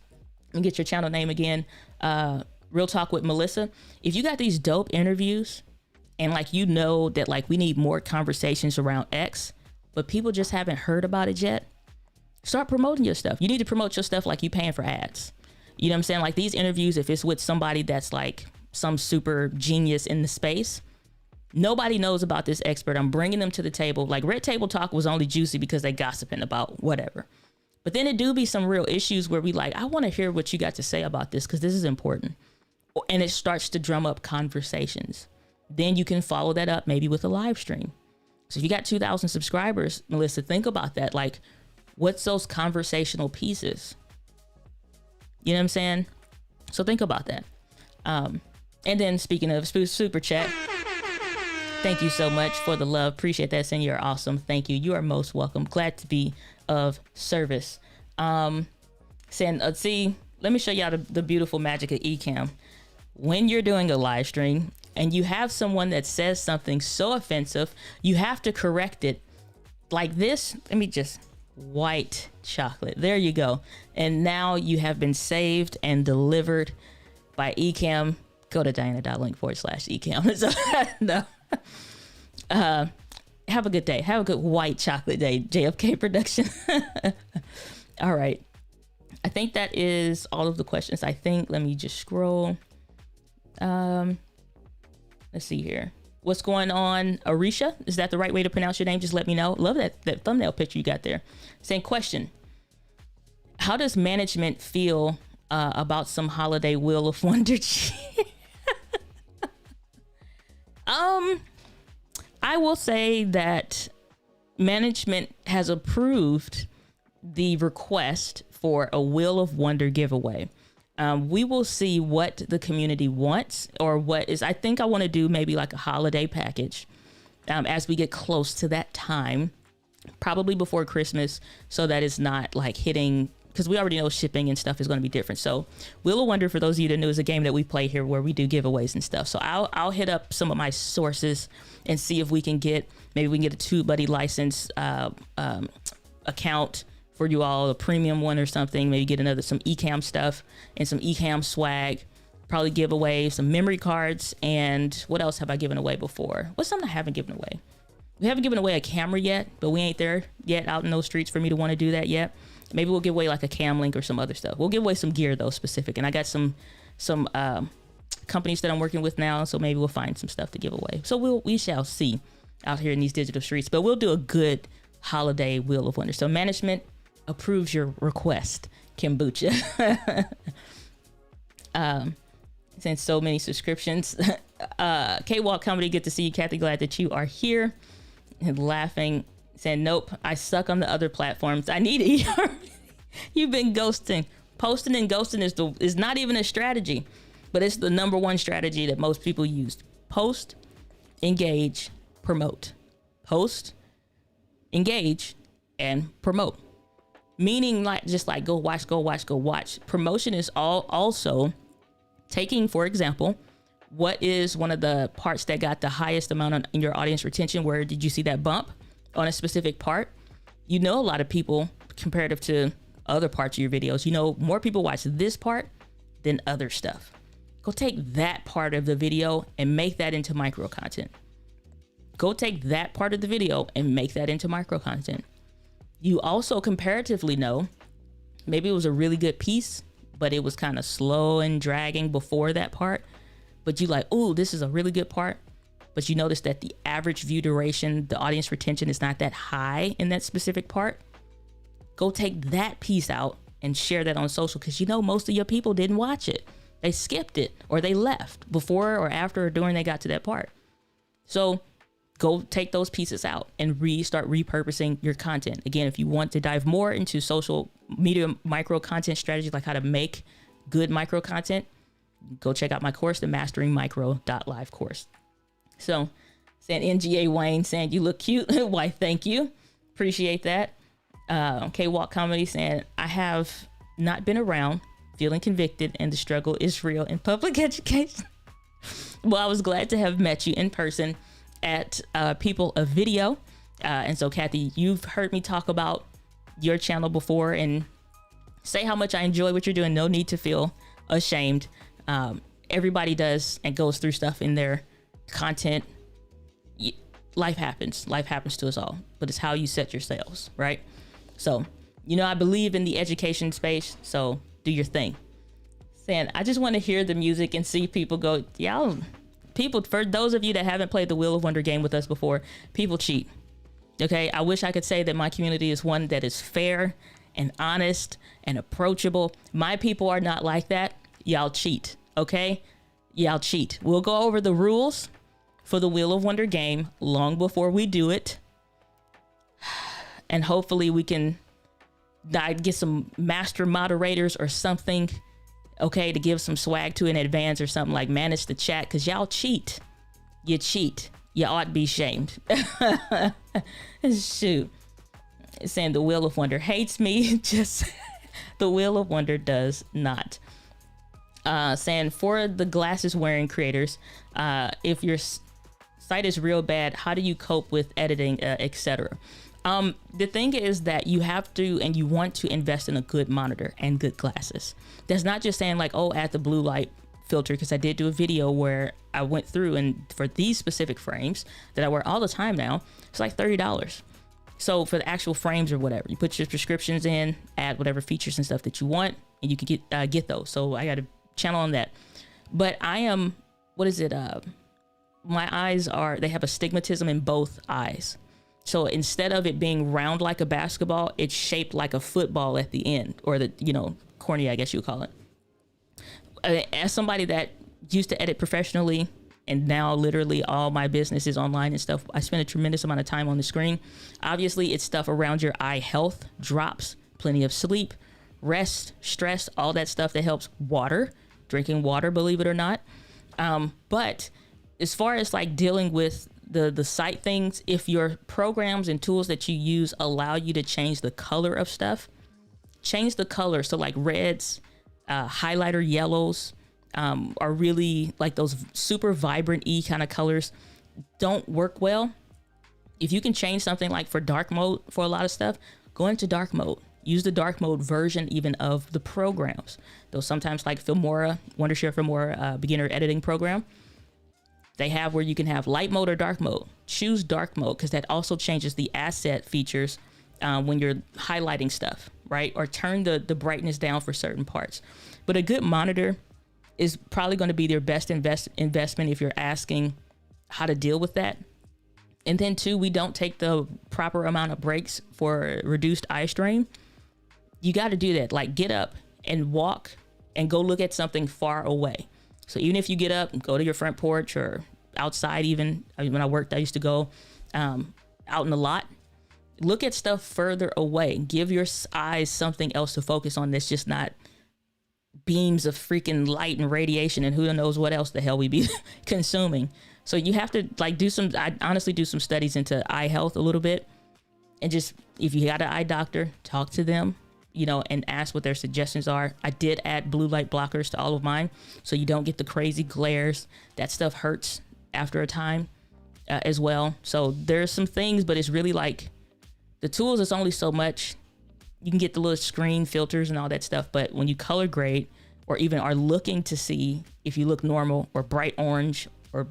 and get your channel name again, Real Talk with Melissa. If you got these dope interviews and like, that like, we need more conversations around X, but people just haven't heard about it yet, start promoting your stuff. You need to promote your stuff like you paying for ads. You know what I'm saying? Like, these interviews, if it's with somebody that's like some super genius in the space, nobody knows about this expert. I'm bringing them to the table. Like, Red Table Talk was only juicy because they gossiping about whatever. But then it do be some real issues where we like, I want to hear what you got to say about this, because this is important. And it starts to drum up conversations. Then you can follow that up maybe with a live stream. So if you got 2,000 subscribers, Melissa, think about that. Like, what's those conversational pieces? You know what I'm saying? So think about that. And then speaking of super chat, thank you so much for the love. Appreciate that, Sen. You're awesome. Thank you. You are most welcome. Glad to be of service. Sen, see, let me show y'all the beautiful magic of Ecamm. When you're doing a live stream and you have someone that says something so offensive, you have to correct it like this. Let me just, white chocolate. There you go. And now you have been saved and delivered by Ecamm. Go to diana.link/Ecamm. No. Have a good day. Have a good white chocolate day, JFK production. All right. I think that is all of the questions. I think, let me just scroll. Let's see here. What's going on, Arisha? Is that the right way to pronounce your name? Just let me know. Love that thumbnail picture you got there. Same question. How does management feel about some holiday Wheel of Wonder? I will say that management has approved the request for a Wheel of Wonder giveaway. We will see what the community wants, or what is, I think I want to do maybe like a holiday package as we get close to that time, probably before Christmas, so that it's not like hitting, because we already know shipping and stuff is going to be different. So Wheel of Wonder, for those of you that know, is a game that we play here where we do giveaways and stuff. So I'll hit up some of my sources and see if we can get, maybe we can get a TubeBuddy license account for you all, a premium one or something. Maybe get some Ecamm stuff and some Ecamm swag. Probably give away some memory cards. And what else have I given away before? What's something I haven't given away? We haven't given away a camera yet, but we ain't there yet out in those streets for me to want to do that yet. Maybe we'll give away like a cam link or some other stuff. We'll give away some gear though, specific. And I got some companies that I'm working with now, so maybe we'll find some stuff to give away. So we shall see out here in these digital streets. But we'll do a good holiday Wheel of Wonder. So management approves your request, Kombucha. Since so many subscriptions. K-Walk Comedy, good to see you, Kathy. Glad that you are here. And laughing, saying, nope, I suck on the other platforms. I need it. You've been ghosting. Posting and ghosting is not even a strategy, but it's the number one strategy that most people use. Post, engage, promote. Post, engage, and promote. Meaning just like go watch. Promotion is also taking, for example, what is one of the parts that got the highest amount in your audience retention? Where did you see that bump on a specific part? You know, a lot of people, comparative to other parts of your videos, you know, more people watch this part than other stuff. Go take that part of the video and make that into micro content. Go take that part of the video and make that into micro content. You also comparatively know, maybe it was a really good piece, but it was kind of slow and dragging before that part. But you like, oh, this is a really good part. But you notice that the average view duration, the audience retention is not that high in that specific part. Go take that piece out and share that on social, because you know most of your people didn't watch it. They skipped it, or they left before or after or during they got to that part. So go take those pieces out and start repurposing your content. Again, if you want to dive more into social media micro content strategy, like how to make good micro content, go check out my course, the masteringmicro.live course. So saying NGA Wayne saying you look cute. Why, thank you. Appreciate that. K-Walk Comedy saying, I have not been around, feeling convicted, and the struggle is real in public education. Well, I was glad to have met you in person at People of Video. And so, Kathy, you've heard me talk about your channel before and say how much I enjoy what you're doing. No need to feel ashamed. Everybody does and goes through stuff in their content. Life happens to us all, but it's how you set your sails, right? So, you know, I believe in the education space, so do your thing. Saying, I just want to hear the music and see people go, people, for those of you that haven't played the Wheel of Wonder game with us before, people cheat. Okay, I wish I could say that my community is one that is fair and honest and approachable. My people are not like that. Y'all cheat, okay? Y'all cheat. We'll go over the rules for the Wheel of Wonder game long before we do it. And hopefully we can get some master moderators or something, okay, to give some swag to in advance or something, like manage the chat, because y'all cheat. You cheat. You ought to be shamed. Shoot. It's saying the Wheel of Wonder hates me. Just the Wheel of Wonder does not. Saying for the glasses wearing creators, if your site is real bad, how do you cope with editing, etc.? The thing is that you have to, and you want to invest in a good monitor and good glasses. That's not just saying like, oh, add the blue light filter, because I did do a video where I went through, and for these specific frames that I wear all the time now, it's like $30. So for the actual frames or whatever, you put your prescriptions in, add whatever features and stuff that you want, and you can get those. So I got a channel on that. But I am, my eyes they have astigmatism in both eyes. So instead of it being round like a basketball, it's shaped like a football at the end, or the, cornea, I guess you would call it. As somebody that used to edit professionally, and now literally all my business is online and stuff, I spend a tremendous amount of time on the screen. Obviously, it's stuff around your eye health, drops, plenty of sleep, rest, stress, all that stuff that helps. Water, drinking water, believe it or not. But as far as like dealing with the sight things, if your programs and tools that you use allow you to change the color of stuff, change the color. So like reds, highlighter yellows, are really like those super vibrant kind of colors don't work well. If you can change something like for dark mode for a lot of stuff, go into dark mode. Use the dark mode version even of the programs. Though sometimes like Filmora, Wondershare Filmora beginner editing program, they have where you can have light mode or dark mode. Choose dark mode, because that also changes the asset features when you're highlighting stuff, right? Or turn the brightness down for certain parts. But a good monitor is probably going to be their best investment if you're asking how to deal with that. And then too, we don't take the proper amount of breaks for reduced eye strain. You got to do that. Like get up and walk and go look at something far away. So even if you get up and go to your front porch or outside, even when I worked, I used to go out in the lot, look at stuff further away. Give your eyes something else to focus on that's just not beams of freaking light and radiation and who knows what else the hell we be consuming. So you have to like I honestly do some studies into eye health a little bit, and just, if you got an eye doctor, talk to them, and ask what their suggestions are. I did add blue light blockers to all of mine, so you don't get the crazy glares. That stuff hurts after a time as well. So there's some things, but it's really like the tools, it's only so much. You can get the little screen filters and all that stuff, but when you color grade or even are looking to see if you look normal or bright orange or,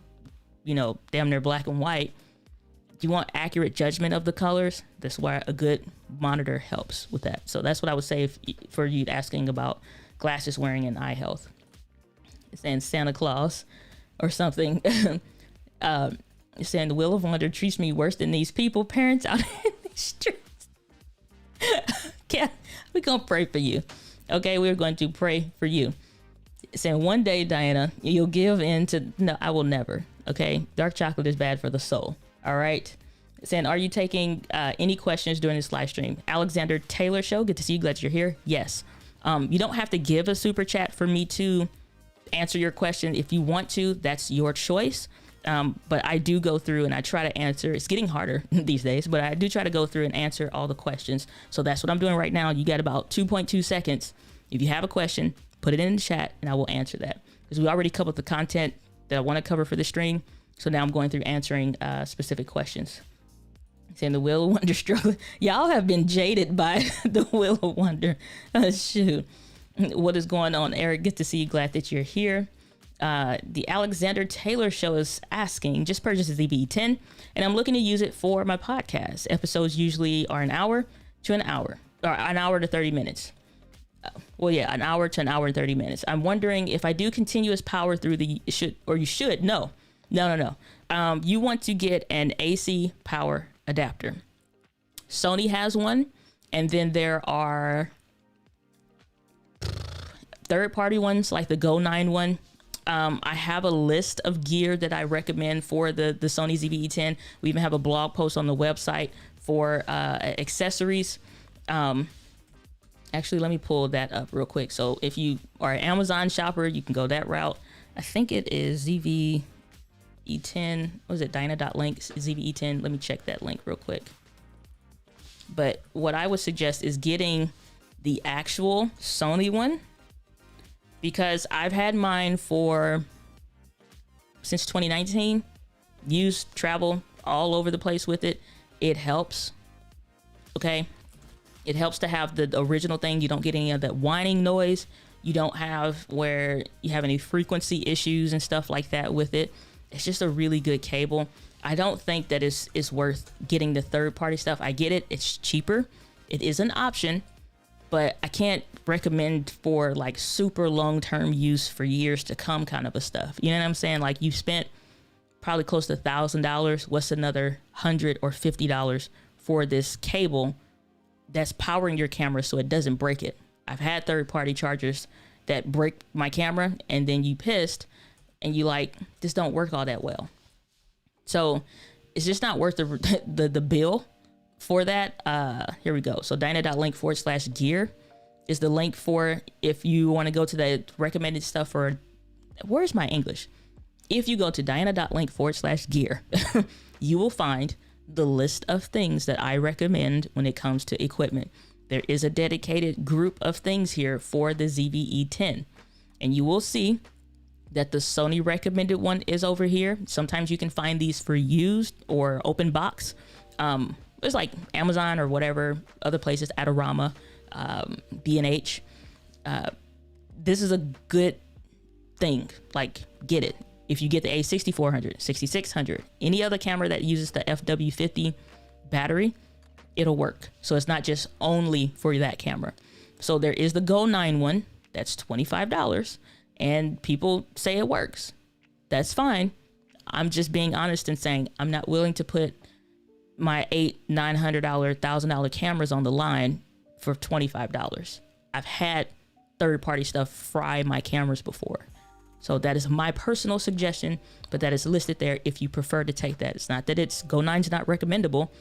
damn near black and white, you want accurate judgment of the colors. That's why a good monitor helps with that. So that's what I would say for you asking about glasses wearing and eye health. It's saying Santa Claus or something. It's saying the Wheel of Wonder treats me worse than these people, parents out in the streets. We're going to pray for you. Okay, we're going to pray for you. Saying one day, Diana, you'll give in to... No, I will never. Okay, dark chocolate is bad for the soul. All right. Saying, are you taking any questions during this live stream? Alexander Taylor Show, good to see you. Glad you're here. Yes. You don't have to give a super chat for me to answer your question. If you want to, that's your choice. But I do go through and I try to answer. It's getting harder these days, but I do try to go through and answer all the questions. So that's what I'm doing right now. You got about 2.2 seconds. If you have a question, put it in the chat and I will answer that, because we already covered the content that I want to cover for the stream. So now I'm going through answering specific questions. Saying the Wheel of Wonder struggle. Y'all have been jaded by the Wheel of Wonder. Shoot. What is going on, Eric? Good to see you. Glad that you're here. The Alexander Taylor Show is asking, just purchased a ZBE10 and I'm looking to use it for my podcast. Episodes usually are an hour to 30 minutes. An hour to an hour and 30 minutes. I'm wondering if I do continuous power through No. You want to get an AC power adapter. Sony has one, and then there are third-party ones like the Go 9 one. I have a list of gear that I recommend for the Sony ZV-E10. We even have a blog post on the website for accessories. Actually, let me pull that up real quick. So if you are an Amazon shopper, you can go that route. I think it is ZV-E10. What was it? Dyna.link ZV-E10. Let me check that link real quick. But what I would suggest is getting the actual Sony one, because I've had mine since 2019. Used, travel all over the place with it. It helps. Okay. It helps to have the original thing. You don't get any of that whining noise. You don't have where you have any frequency issues and stuff like that with it. It's just a really good cable. I don't think that it's worth getting the third party stuff. I get it. It's cheaper. It is an option, but I can't recommend for like super long-term use for years to come kind of a stuff. You know what I'm saying? Like you spent probably close to $1,000. What's another $100 or $50 for this cable that's powering your camera so it doesn't break it? I've had third-party chargers that break my camera, and then you pissed and you like, this don't work all that well. So it's just not worth the bill for that. Here we go. So dyna.link/gear is the link for if you want to go to the recommended stuff for, where's my English? If you go to dyna.link/gear, you will find the list of things that I recommend when it comes to equipment. There is a dedicated group of things here for the ZV-E10, and you will see that the Sony recommended one is over here. Sometimes you can find these for used or open box. There's like Amazon or whatever, other places, Adorama, B&H. This is a good thing. Like, get it. If you get the A6400, 6600, any other camera that uses the FW50 battery, it'll work. So it's not just only for that camera. So there is the Go 9 one. That's $25. And people say it works. That's fine. I'm just being honest and saying I'm not willing to put my $900, $1,000 cameras on the line for $25. I've had third-party stuff fry my cameras before. So that is my personal suggestion, but that is listed there if you prefer to take that. It's not that it's Go 9's not recommendable,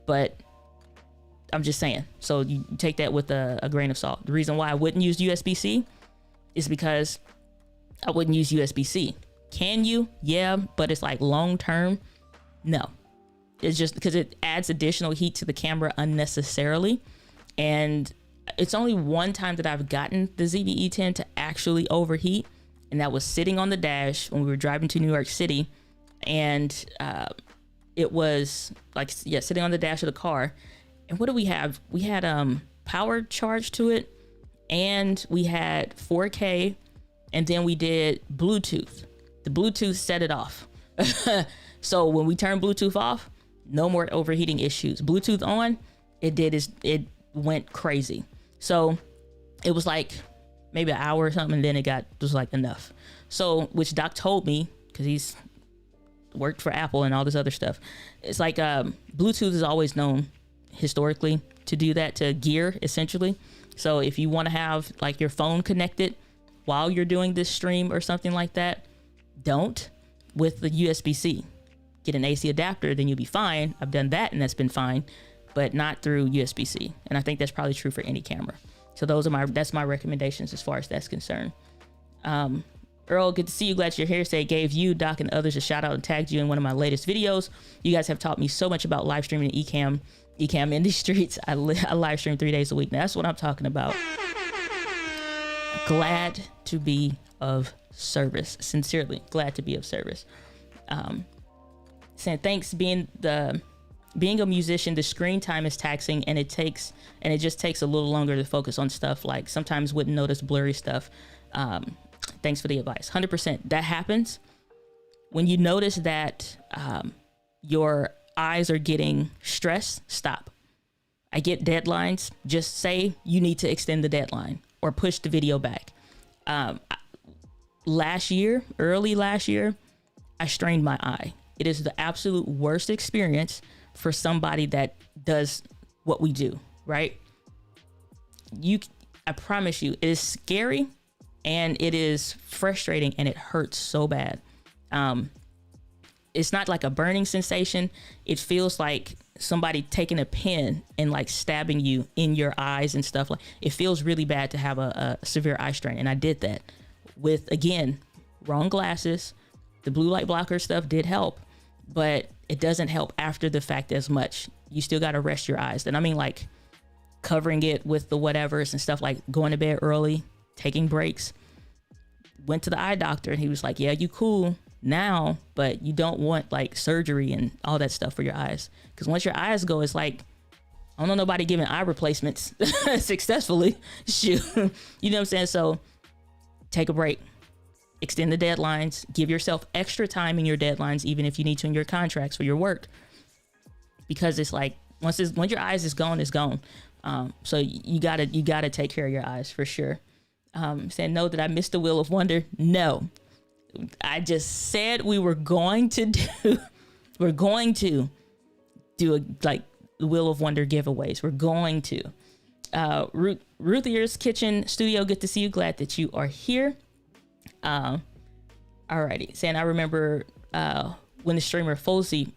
but I'm just saying. So you take that with a grain of salt. The reason why I wouldn't use USB-C is because I wouldn't use USB-C. Can you? Yeah, but it's like long-term. No. It's just because it adds additional heat to the camera unnecessarily. And it's only one time that I've gotten the ZV-E10 to actually overheat. And that was sitting on the dash when we were driving to New York City. And it was like, yeah, sitting on the dash of the car. And what do we have? We had power charge to it. And we had 4K. And then we did Bluetooth. The Bluetooth set it off. So when we turned Bluetooth off, no more overheating issues. Bluetooth on, it went crazy. So it was like maybe an hour or something, and then it was like enough. So, which Doc told me, because he's worked for Apple and all this other stuff. It's like Bluetooth is always known historically to do that, to gear essentially. So if you want to have like your phone connected while you're doing this stream or something like that, don't with the USB-C. Get an AC adapter, then you'll be fine. I've done that and that's been fine, but not through USB-C. And I think that's probably true for any camera. So that's my recommendations as far as that's concerned. Earl, good to see you. Glad you're here. Say gave you, Doc, and others a shout out and tagged you in one of my latest videos. You guys have taught me so much about live streaming and Ecamm in these streets. I live stream 3 days a week. Now, that's what I'm talking about. Glad to be of service. Sincerely, glad to be of service. Saying thanks. Being a musician, the screen time is taxing, and it just takes a little longer to focus on stuff. Like sometimes wouldn't notice blurry stuff. Thanks for the advice. 100%. That happens when you notice that your eyes are getting stressed. Stop. I get deadlines. Just say you need to extend the deadline or push the video back. Early last year, I strained my eye. It is the absolute worst experience for somebody that does what we do, right? I promise you, it is scary and it is frustrating and it hurts so bad. It's not like a burning sensation. It feels like somebody taking a pin and like stabbing you in your eyes and stuff. Like it feels really bad to have a severe eye strain. And I did that with, again, wrong glasses. The blue light blocker stuff did help, but it doesn't help after the fact as much. You still got to rest your eyes. And I mean, like covering it with the whatevers and stuff, like going to bed early, taking breaks. Went to the eye doctor and he was like, yeah, you cool now, but you don't want like surgery and all that stuff for your eyes. Because once your eyes go, it's like, I don't know nobody giving eye replacements successfully. Shoot. You know what I'm saying? So take a break, extend the deadlines, give yourself extra time in your deadlines, even if you need to in your contracts for your work, because it's like once your eyes is gone, it's gone. So you gotta take care of your eyes for sure. Saying no, that I missed the Wheel of Wonder. No, I just said we were going to do like the Wheel of Wonder giveaways. We're going to. Ruth Ears Kitchen Studio, good to see you. Glad that you are here. Alrighty, saying I remember when the streamer Fozy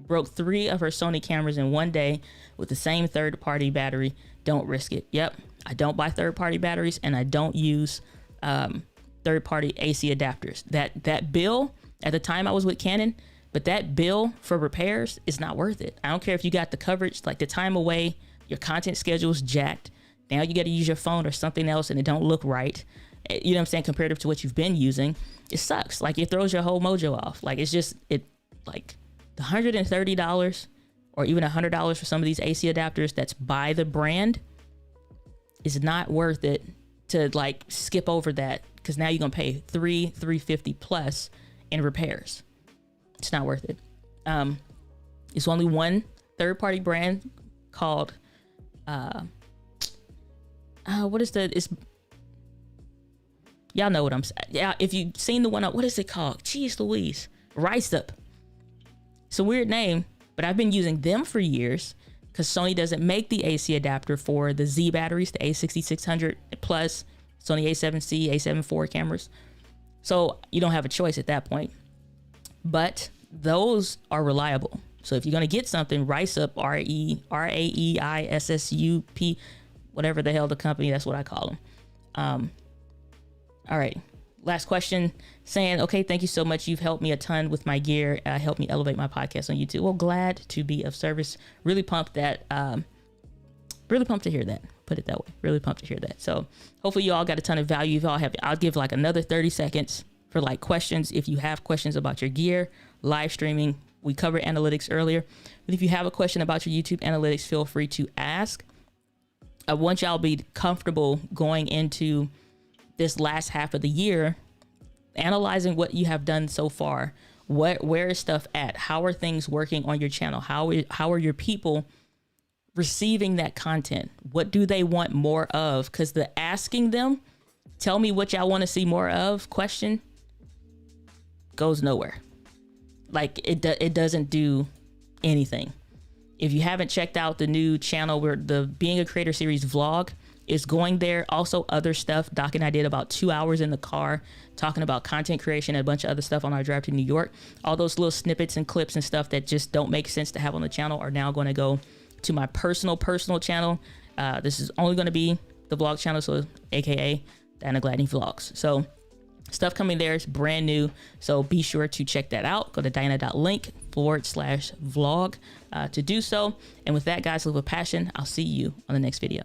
broke 3 of her Sony cameras in one day with the same third-party battery. Don't risk it. Yep, I don't buy third-party batteries, and I don't use third-party AC adapters. That bill at the time I was with Canon, but that bill for repairs is not worth it. I don't care if you got the coverage, like the time away, your content schedule is jacked. Now you got to use your phone or something else, and it don't look right. You know what I'm saying? Comparative to what you've been using, it sucks. Like it throws your whole mojo off. Like it's just like the $130 or even $100 for some of these AC adapters that's by the brand is not worth it to like skip over that, because now you're gonna pay $350 plus in repairs. It's not worth it. It's only one third-party brand called it's y'all know what I'm saying. Yeah, if you've seen the one, what is it called? Jeez Louise. Rice Up. It's a weird name, but I've been using them for years because Sony doesn't make the AC adapter for the Z batteries, the A6600 plus, Sony A7C, A7 IV cameras. So you don't have a choice at that point. But those are reliable. So if you're going to get something, Rice Up, RAEISSUP, whatever the hell the company, that's what I call them. All right. Last question, saying, okay, thank you so much. You've helped me a ton with my gear. Helped me elevate my podcast on YouTube. Well, glad to be of service. Really pumped that. Really pumped to hear that. Put it that way. Really pumped to hear that. So hopefully you all got a ton of value. If y'all have, I'll give like another 30 seconds for like questions. If you have questions about your gear, live streaming, we covered analytics earlier. But if you have a question about your YouTube analytics, feel free to ask. I want y'all to be comfortable going into this last half of the year, analyzing what you have done so far. Where is stuff at? How are things working on your channel? How are your people receiving that content? What do they want more of? Because the asking them, tell me what y'all want to see more of question goes nowhere. Like it doesn't do anything. If you haven't checked out the new channel where the Being a Creator series vlog is going there. Also other stuff. Doc and I did about 2 hours in the car talking about content creation and a bunch of other stuff on our drive to New York. All those little snippets and clips and stuff that just don't make sense to have on the channel are now going to go to my personal channel. This is only going to be the vlog channel, so AKA Diana Gladney Vlogs. So stuff coming there is brand new. So be sure to check that out. Go to diana.link/vlog to do so. And with that, guys, live with passion. I'll see you on the next video.